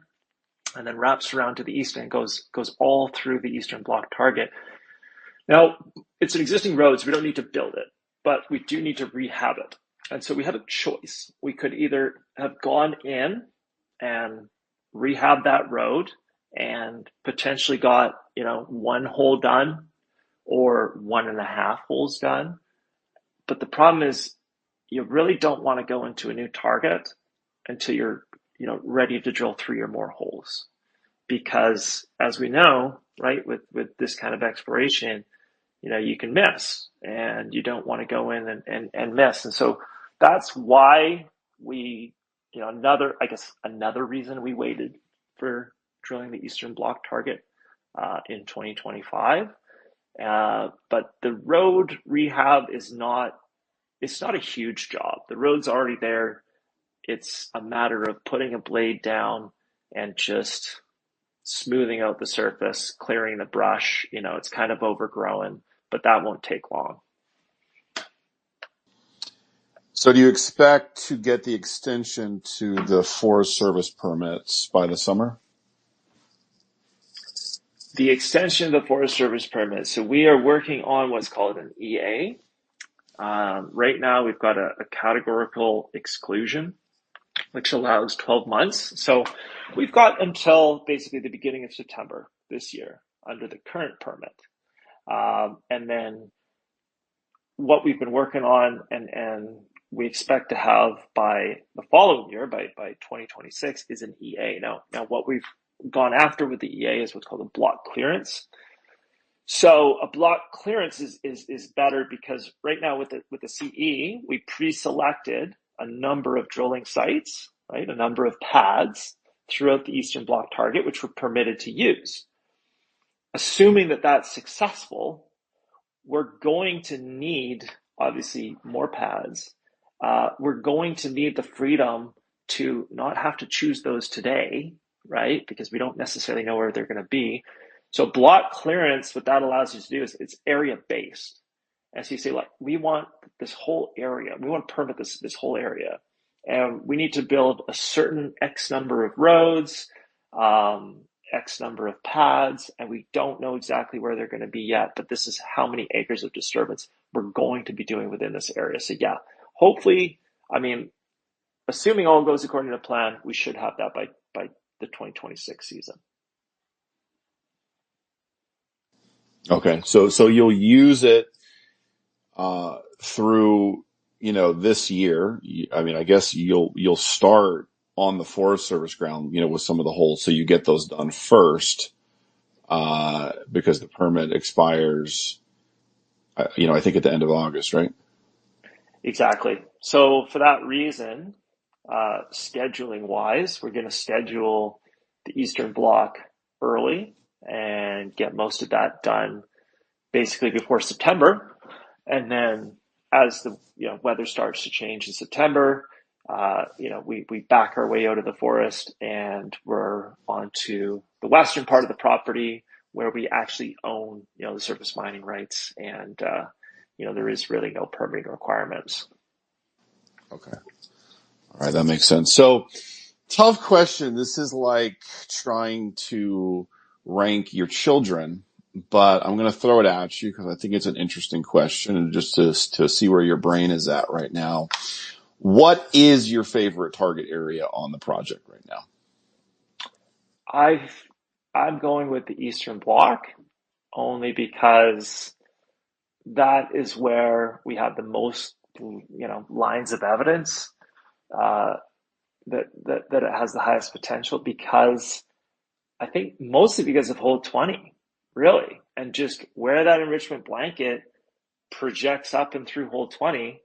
and then wraps around to the east and goes all through the Eastern Block target. Now, it's an existing road, so we don't need to build it, but we do need to rehab it. And so we had a choice. We could either have gone in and rehab that road and potentially got, one hole done or 1.5 holes done. But the problem is you really don't want to go into a new target until you're, ready to drill 3 or more holes. Because as we know, right, with this kind of exploration, you can miss and you don't want to go in and miss. And so that's why we, another reason we waited for drilling the Eastern Block target in 2025. But the road rehab it's not a huge job. The road's already there. It's a matter of putting a blade down and just smoothing out the surface, clearing the brush. It's kind of overgrown, but that won't take long. So do you expect to get the extension to the Forest Service permits by the summer? The extension of the Forest Service permit. So we are working on what's called an EA. Right now we've got a categorical exclusion, which allows 12 months. So we've got until basically the beginning of September this year under the current permit. And then what we've been working on and we expect to have by the following year, by 2026, is an EA. Now what we've gone after with the EA is what's called a block clearance. So a block clearance is better because right now with the CE, we pre-selected a number of drilling sites, right? A number of pads throughout the Eastern Block target, which we're permitted to use. Assuming that that's successful, we're going to need, obviously, more pads. We're going to need the freedom to not have to choose those today, right? Because we don't necessarily know where they're going to be. So block clearance, what that allows you to do is it's area based. And so you say, we want this whole area. We want to permit this whole area. And we need to build a certain X number of roads, X number of pads, and we don't know exactly where they're going to be yet, but this is how many acres of disturbance we're going to be doing within this area. So yeah, hopefully, assuming all goes according to plan, we should have that by the 2026 season. Okay, so you'll use it through this year. I guess you'll start on the Forest Service ground, with some of the holes, so you get those done first, because the permit expires, I think at the end of August, right? Exactly. So for that reason, scheduling wise, we're going to schedule the Eastern Block early and get most of that done basically before September. And then as the weather starts to change in September, we back our way out of the forest and we're onto the western part of the property where we actually own, the surface mining rights and, there is really no permitting requirements. Okay. All right. That makes sense. So tough question. This is like trying to rank your children, but I'm going to throw it at you because I think it's an interesting question and just to see where your brain is at right now. What is your favorite target area on the project right now? I'm going with the Eastern Bloc only because that is where we have the most, lines of evidence that it has the highest potential, because I think mostly because of hole 20, really, and just where that enrichment blanket projects up and through hole 20.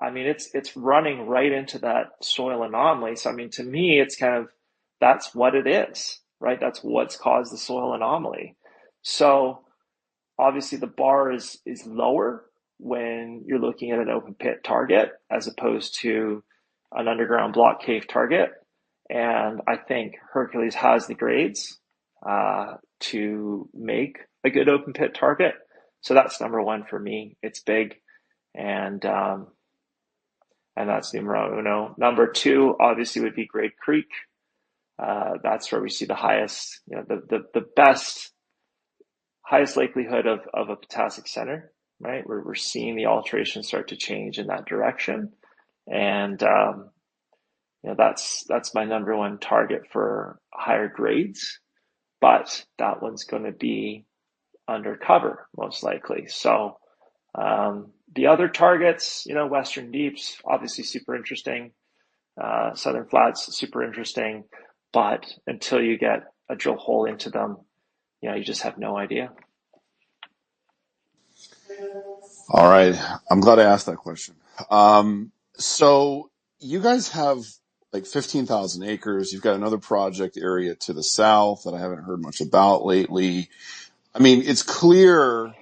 I mean, it's running right into that soil anomaly. So I mean, to me, it's kind of, that's what it is, right? That's what's caused the soil anomaly. So obviously the bar is lower when you're looking at an open pit target as opposed to an underground block cave target. And I think Hercules has the grades to make a good open pit target. So that's number one for me. It's big, and that's numero uno. Number two, obviously, would be Great Creek. That's where we see the highest, the best, highest likelihood of a potassic center, right? We're seeing the alteration start to change in that direction. And, that's my number one target for higher grades, but that one's going to be undercover most likely. So, the other targets, Western Deeps, obviously super interesting. Southern Flats, super interesting. But until you get a drill hole into them, you just have no idea. All right. I'm glad I asked that question. So you guys have like 15,000 acres. You've got another project area to the south that I haven't heard much about lately. I mean, it's clear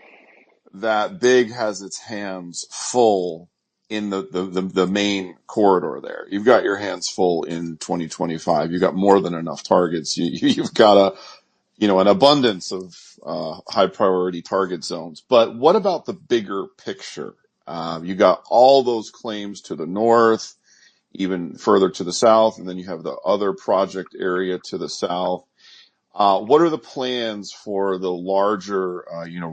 that Big has its hands full in the main corridor there. You've got your hands full in 2025. You've got more than enough targets. You've got an abundance of high priority target zones. But what about the bigger picture? You got all those claims to the north, even further to the south, and then you have the other project area to the south. What are the plans for the larger,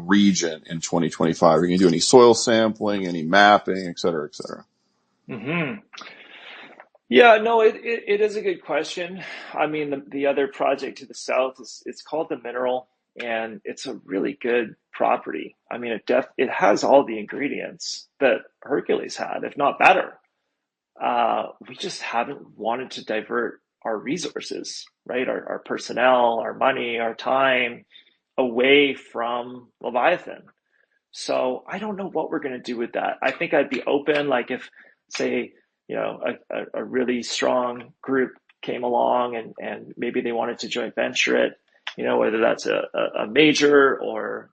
region in 2025? Are you going to do any soil sampling, any mapping, et cetera, et cetera? Mm-hmm. Yeah, no, it is a good question. I mean, the other project to the south it's called the Mineral, and it's a really good property. I mean, it has all the ingredients that Hercules had, if not better. We just haven't wanted to divert our resources, right? Our personnel, our money, our time away from Leviathan. So I don't know what we're going to do with that. I think I'd be open, like if, say, a really strong group came along and maybe they wanted to joint venture it, whether that's a major or,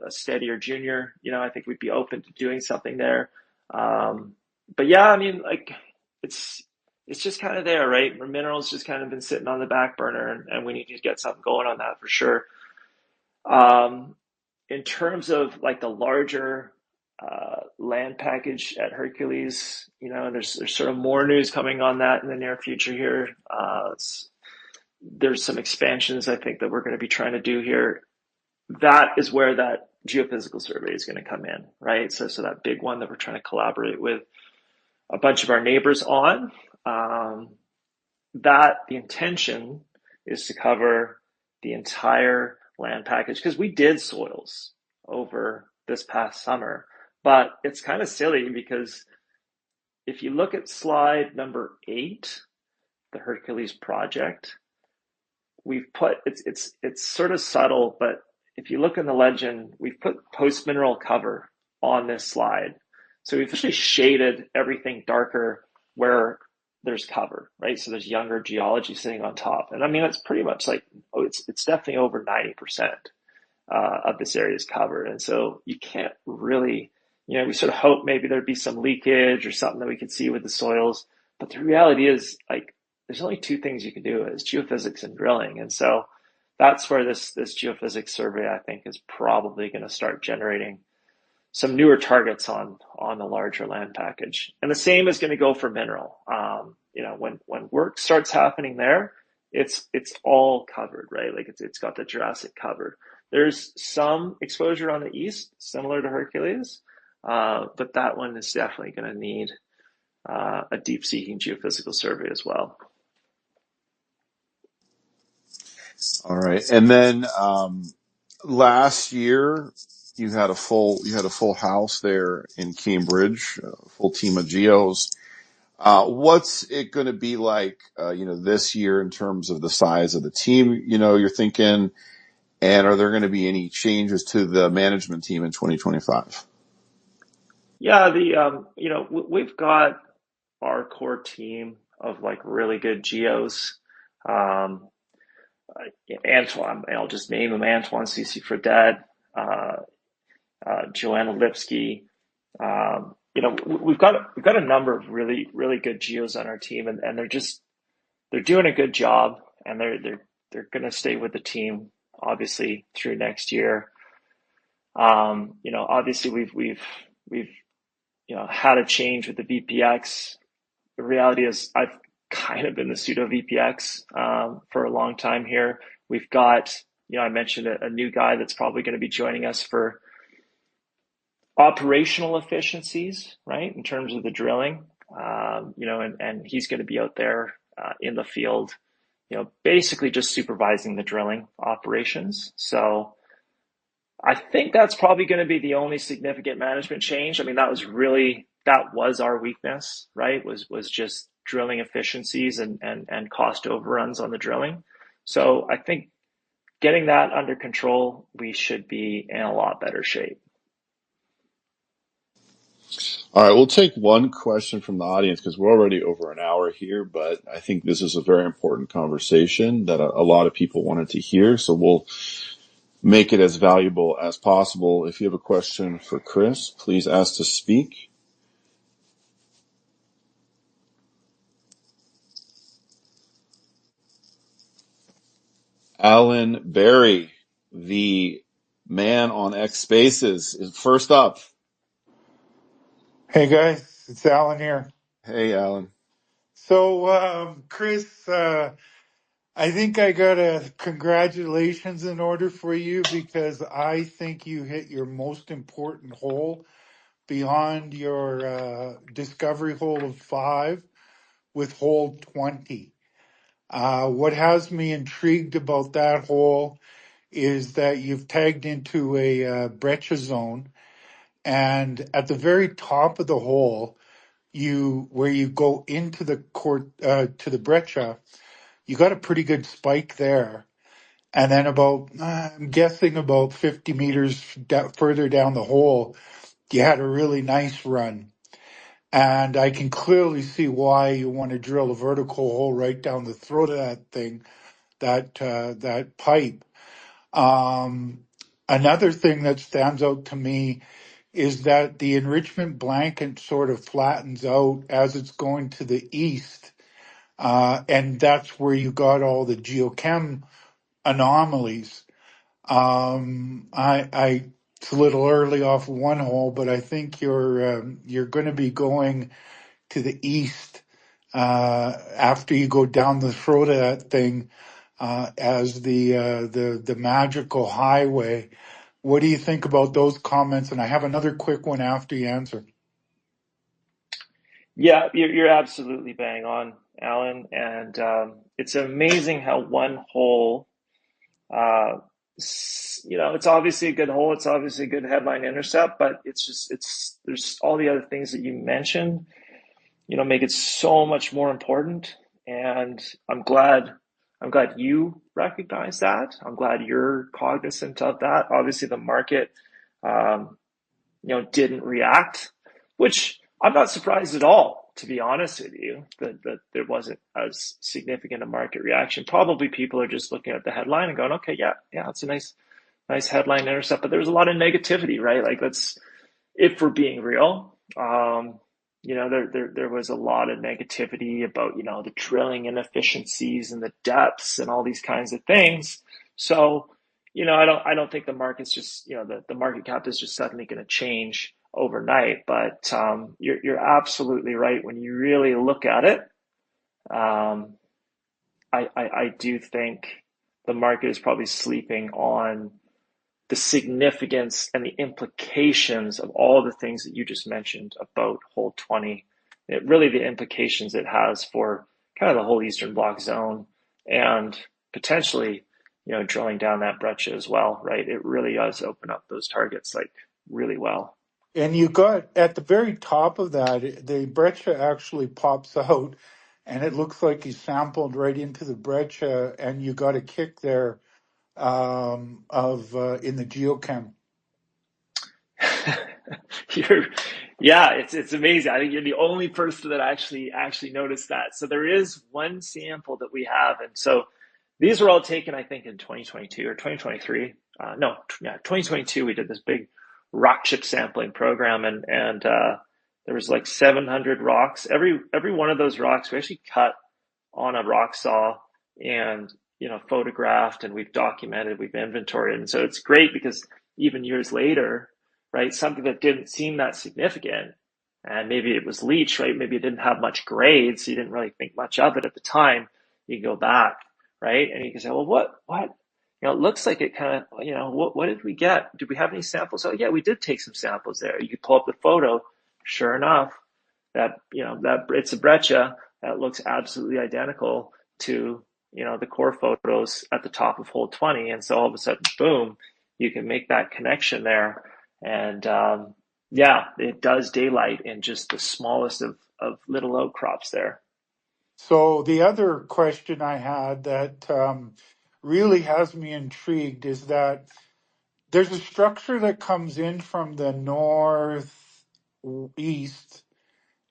a steadier junior, I think we'd be open to doing something there. But yeah, I mean, like it's just kind of there, right? Minerals just kind of been sitting on the back burner, and we need to get something going on that for sure. In terms of like the larger land package at Hercules, there's sort of more news coming on that in the near future here. There's some expansions I think that we're going to be trying to do here. That is where that geophysical survey is going to come in, right? So that big one that we're trying to collaborate with a bunch of our neighbors on. That the intention is to cover the entire land package, because we did soils over this past summer, but it's kind of silly because if you look at slide number 8, the Hercules project, we've put it's sort of subtle, but if you look in the legend, we've put post mineral cover on this slide. So we've actually shaded everything darker where there's cover, right? So there's younger geology sitting on top. And I mean, it's pretty much like, it's definitely over 90% of this area is covered. And so you can't really, we sort of hope maybe there'd be some leakage or something that we could see with the soils. But the reality is, like, there's only 2 things you can do, is geophysics and drilling. And so that's where this geophysics survey, I think, is probably going to start generating some newer targets on the larger land package. And the same is going to go for mineral. When work starts happening there, it's all covered, right? Like it's got the Jurassic covered. There's some exposure on the east, similar to Hercules, but that one is definitely going to need a deep seeking geophysical survey as well. All right. And then last year you had a full house there in Cambridge, a full team of geos. What's it going to be like, this year in terms of the size of the team, you're thinking, and are there going to be any changes to the management team in 2025? Yeah, we've got our core team of like really good geos. Um, Antoine, I'll just name them: Antoine CC Fredette, Joanna Lipsky. We've got a number of really good geos on our team, and they're doing a good job, and they're going to stay with the team obviously through next year. Obviously we've had a change with the VPX. The reality is I've kind of been the pseudo VPX for a long time here. We've got, I mentioned a new guy that's probably going to be joining us for operational efficiencies, right, in terms of the drilling, and he's going to be out there in the field, basically just supervising the drilling operations. So I think that's probably going to be the only significant management change. I mean, that was our weakness, right? Was just drilling efficiencies and cost overruns on the drilling. So I think getting that under control, we should be in a lot better shape. All right, we'll take one question from the audience because we're already over an hour here, but I think this is a very important conversation that a lot of people wanted to hear. So we'll make it as valuable as possible. If you have a question for Chris, please ask to speak. Alan Berry, the man on X Spaces, is first up. Hey guys, it's Alan here. Hey, Alan. So, Chris, I think I got a congratulations in order for you because I think you hit your most important hole beyond your discovery hole of 5 with hole 20. What has me intrigued about that hole is that you've tagged into a breccia zone, and at the very top of the hole, where you go into the court to the breccia, you got a pretty good spike there, and then about I'm guessing about 50 meters further down the hole, you had a really nice run, and I can clearly see why you want to drill a vertical hole right down the throat of that thing, that pipe. Um, Another thing that stands out to me is that the enrichment blanket sort of flattens out as it's going to the east. And that's where you got all the geochem anomalies. It's a little early off of one hole, but I think you're going to be going to the east after you go down the throat of that thing as the magical highway. What do you think about those comments? And I have another quick one after you answer. Yeah, you're absolutely bang on, Alan. And it's amazing how one hole, uh, it's obviously a good hole. It's obviously a good headline intercept, but there's all the other things that you mentioned, make it so much more important. And I'm glad you recognize that. I'm glad you're cognizant of that. Obviously, the market, um, didn't react, which I'm not surprised at all, to be honest with you, that there wasn't as significant a market reaction. Probably people are just looking at the headline and going, okay, yeah, it's a nice headline intercept, but there's a lot of negativity, right? Like, that's, if we're being real, there was a lot of negativity about, the drilling inefficiencies and the depths and all these kinds of things. So, I don't think the market's just, the market cap is just suddenly going to change overnight. But you're absolutely right. When you really look at it, um, I do think the market is probably sleeping on the significance and the implications of all the things that you just mentioned about hole 20. Really, the implications it has for kind of the whole Eastern Bloc zone, and potentially, drilling down that breccia as well, right? It really does open up those targets like really well. And you got at the very top of that, the breccia actually pops out, and it looks like you sampled right into the breccia, and you got a kick there of in the geochem. Yeah, it's amazing. I think you're the only person that actually noticed that. So there is one sample that we have, and so these were all taken, I think, in 2022 or 2023. No, yeah, 2022. We did this big rock chip sampling program, and there was like 700 rocks. Every one of those rocks we actually cut on a rock saw and photographed, and we've documented, we've inventoried, and so it's great because even years later, right, something that didn't seem that significant, and maybe it was leach, right, maybe it didn't have much grade, so you didn't really think much of it at the time. You can go back, right, and you can say, well, what it looks like it kind of, what did we get? Did we have any samples? Oh yeah, we did take some samples there. You pull up the photo, sure enough, that that it's a breccia that looks absolutely identical to the core photos at the top of hole 20, and so all of a sudden, boom, you can make that connection there, and yeah, it does daylight in just the smallest of little outcrops there. So the other question I had that really has me intrigued is that there's a structure that comes in from the northeast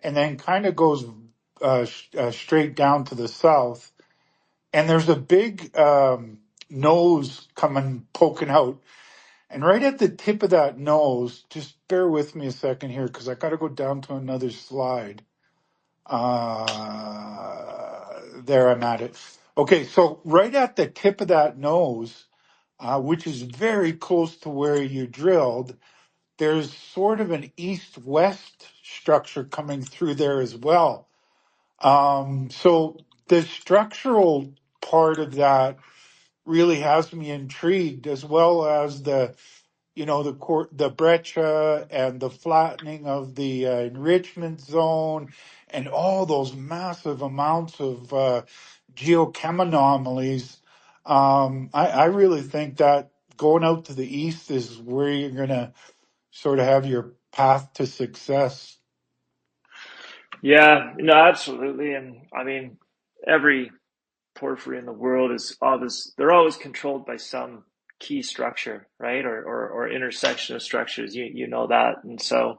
and then kind of goes straight down to the south. And there's a big nose poking out. And right at the tip of that nose, just bear with me a second here because I got to go down to another slide. There, I'm at it. Okay, so right at the tip of that nose, which is very close to where you drilled, there's sort of an east-west structure coming through there as well. So the structural part of that really has me intrigued, as well as the the breccia and the flattening of the enrichment zone and all those massive amounts of geochem anomalies. I really think that going out to the east is where you're going to sort of have your path to success. Yeah, no, absolutely. And I mean, every porphyry in the world they're always controlled by some key structure, right? Or intersection of structures. You know that. And so,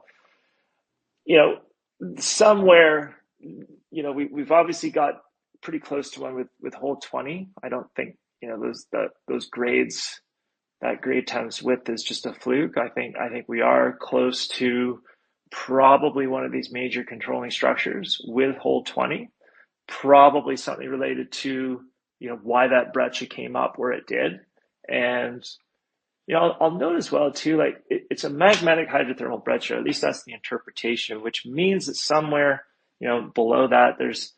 somewhere, we've obviously got pretty close to one with hole 20. I don't think, those grades, that grade times width is just a fluke. I think we are close to probably one of these major controlling structures with hole 20. Probably something related to why that breccia came up where it did, and I'll note as well too, like it's a magmatic hydrothermal breccia. At least that's the interpretation, which means that somewhere below that there's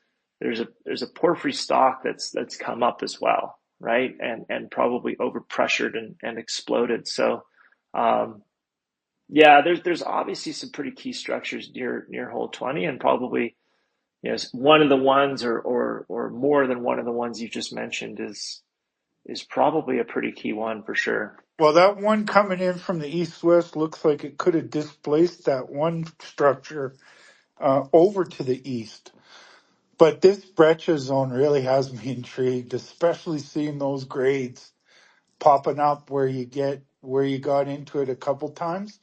a porphyry stock that's come up as well, right? And probably overpressured and exploded. So yeah, there's obviously some pretty key structures near hole 20, and probably one of the ones or more than one of the ones you just mentioned is probably a pretty key one for sure. Well, that one coming in from the east-west looks like it could have displaced that one structure over to the east. But this breccia zone really has me intrigued, especially seeing those grades popping up where you got into it a couple times.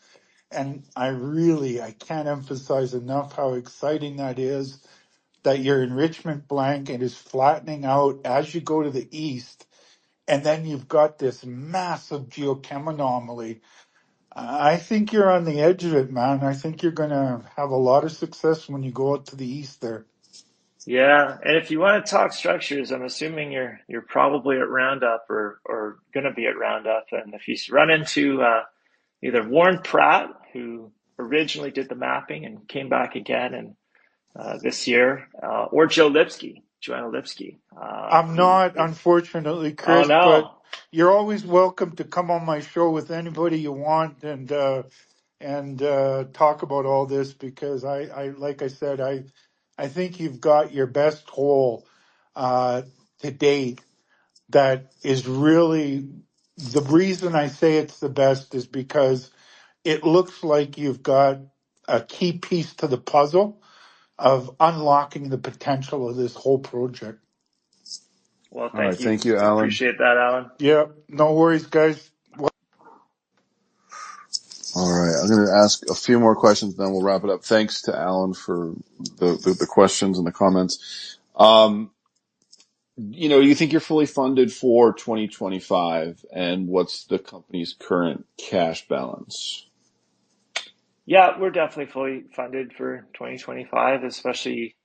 And I can't emphasize enough how exciting that is, that your enrichment blanket is flattening out as you go to the east. And then you've got this massive geochem anomaly. I think you're on the edge of it, man. I think you're going to have a lot of success when you go out to the east there. Yeah, and if you want to talk structures, I'm assuming you're probably at Roundup or going to be at Roundup. And if you run into either Warren Pratt, who originally did the mapping and came back again and this year, or Joanna Lipsky. I'm not, unfortunately, Oh Chris, but no. you're always welcome to come on my show with anybody you want and talk about all this, because I like I said, I think you've got your best hole to date. that is really, the reason I say it's the best is because it looks like you've got a key piece to the puzzle of unlocking the potential of this whole project. Well, All right. thank you. Thank you, I Alan. appreciate that, Alan. Yeah, no worries, guys. All right. I'm going to ask a few more questions, then we'll wrap it up. Thanks to Alan for the questions and the comments. You think you're fully funded for 2025, and what's the company's current cash balance? Yeah, we're definitely fully funded for 2025, especially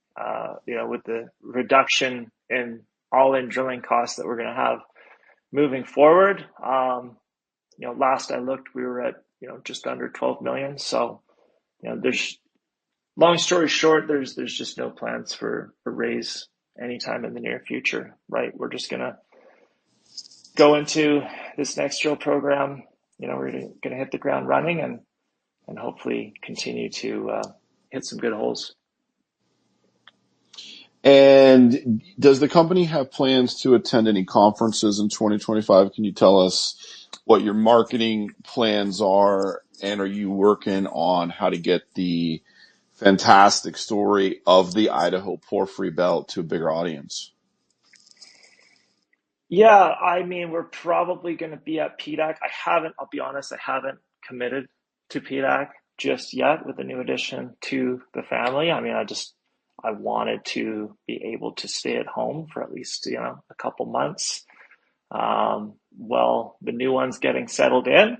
with the reduction in all-in drilling costs that we're going to have moving forward. Last I looked, we were at just under 12 million. So there's, long story short, there's just no plans for a raise anytime in the near future. Right, we're just going to go into this next drill program. We're going to hit the ground running and hopefully continue to hit some good holes. And does the company have plans to attend any conferences in 2025? Can you tell us what your marketing plans are, and are you working on how to get the fantastic story of the Idaho porphyry belt to a bigger audience? Yeah, I mean, we're probably going to be at PDAC. I'll be honest, I haven't committed to PDAC just yet with the new addition to the family. I mean, I wanted to be able to stay at home for at least, a couple months. Well, the new one's getting settled in,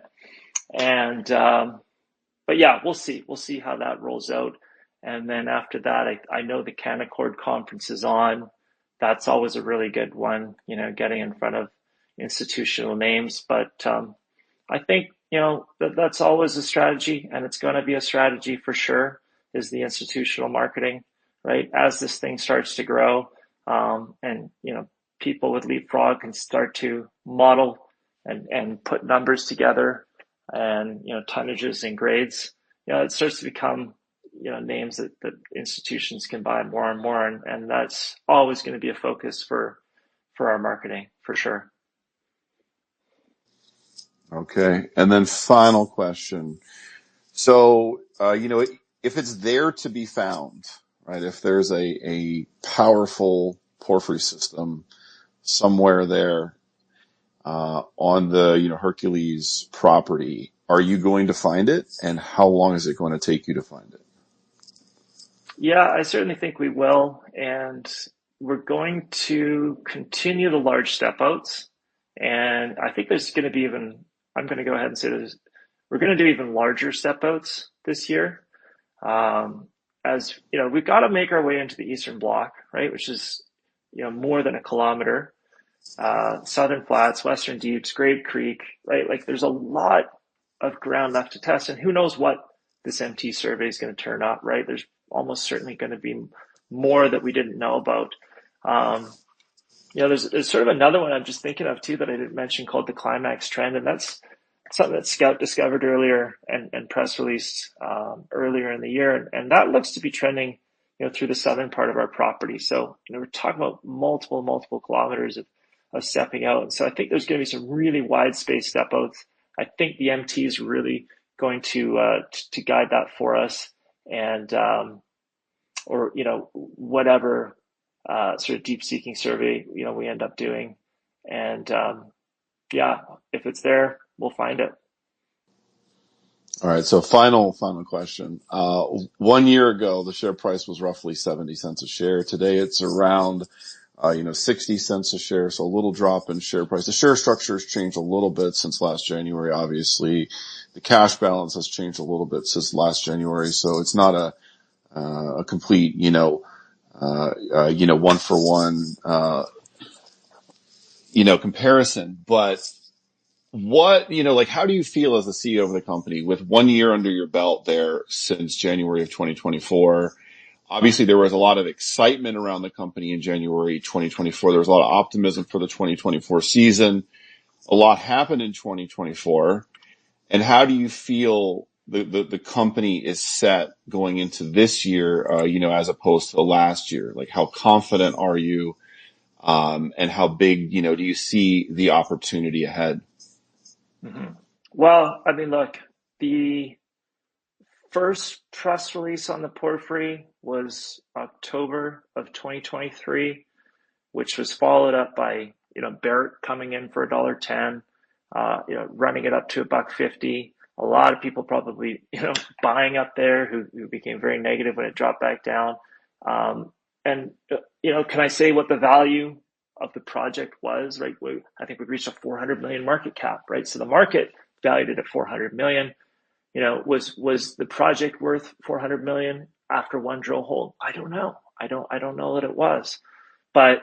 and but yeah, we'll see. We'll see how that rolls out. And then after that, I know the Canaccord conference is on. That's always a really good one, getting in front of institutional names. But I think, that's always a strategy, and it's going to be a strategy for sure, is the institutional marketing, right? As this thing starts to grow, and, people with Leapfrog can start to model and put numbers together and, tonnages and grades, it starts to become, names that institutions can buy more and more. And that's always going to be a focus for our marketing, for sure. Okay. And then final question. So, if it's there to be found, right, if there's a powerful porphyry system somewhere there, on the, Hercules property, are you going to find it? And how long is it going to take you to find it? Yeah, I certainly think we will. And we're going to continue the large step outs. And I think there's going to be I'm going to go ahead and say we're going to do even larger step outs this year. As we've got to make our way into the Eastern Block, right, which is, more than a kilometer. Southern Flats, Western Deeps, Grave Creek, right? Like there's a lot of ground left to test, and who knows what this MT survey is going to turn up, right? There's almost certainly going to be more that we didn't know about. There's sort of another one I'm just thinking of too that I didn't mention called the Climax Trend, and that's something that Scout discovered earlier and press released earlier in the year, and that looks to be trending, through the southern part of our property. So, we're talking about multiple kilometers of stepping out. And so I think there's going to be some really wide space step outs. I think the MT is really going to guide that for us, and or whatever sort of deep seeking survey we end up doing, and yeah, if it's there, we'll find it. All right. So final question. 1 year ago, the share price was roughly 70 cents a share. Today it's around 60 cents a share. So a little drop in share price. The share structure has changed a little bit since last January. Obviously, the cash balance has changed a little bit since last January. So it's not a complete, one for one, comparison. But what, how do you feel as the CEO of the company with 1 year under your belt there since January of 2024? Obviously, there was a lot of excitement around the company in January 2024. There was a lot of optimism for the 2024 season. A lot happened in 2024. And how do you feel the company is set going into this year, as opposed to last year? Like, how confident are you and how big, do you see the opportunity ahead? Mm-hmm. Well, I mean, look, the first press release on the porphyry was October of 2023, which was followed up by, Barrett coming in for $1.10, running it up to $1.50. A lot of people probably, buying up there who became very negative when it dropped back down. And can I say what the value of the project was, right? I think we reached a 400 million market cap, right? So the market valued it at 400 million. Was the project worth 400 million after one drill hole? I don't know. I don't know that it was, but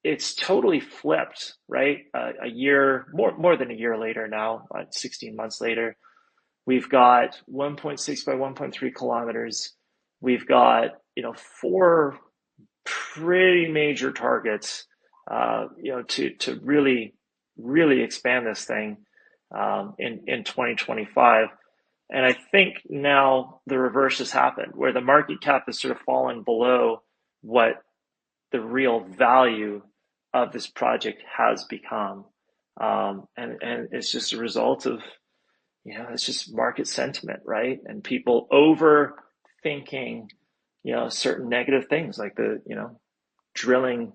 it's totally flipped, right? A year, more than a year later now, 16 months later, we've got 1.6 by 1.3 kilometers. We've got, 4 pretty major targets, to really, really expand this thing, in 2025. And I think now the reverse has happened, where the market cap is sort of falling below what the real value of this project has become. And it's just a result of, it's just market sentiment, right? And people overthinking, certain negative things like the, drilling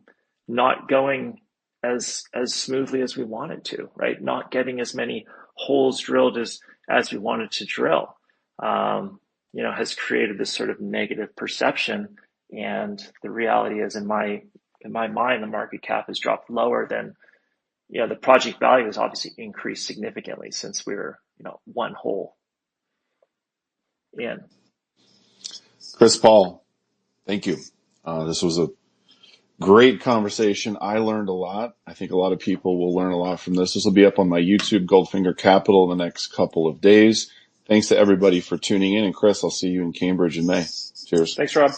not going as smoothly as we wanted to, right? Not getting as many holes drilled as we wanted to drill, has created this sort of negative perception. And the reality is, in my mind, the market cap has dropped lower than, the project value has obviously increased significantly since we were, one hole in. Chris Paul, thank you. This was a great conversation. I learned a lot. I think a lot of people will learn a lot from this. This will be up on my YouTube, Goldfinger Capital, in the next couple of days. Thanks to everybody for tuning in. And Chris, I'll see you in Cambridge in May. Cheers. Thanks, Rob.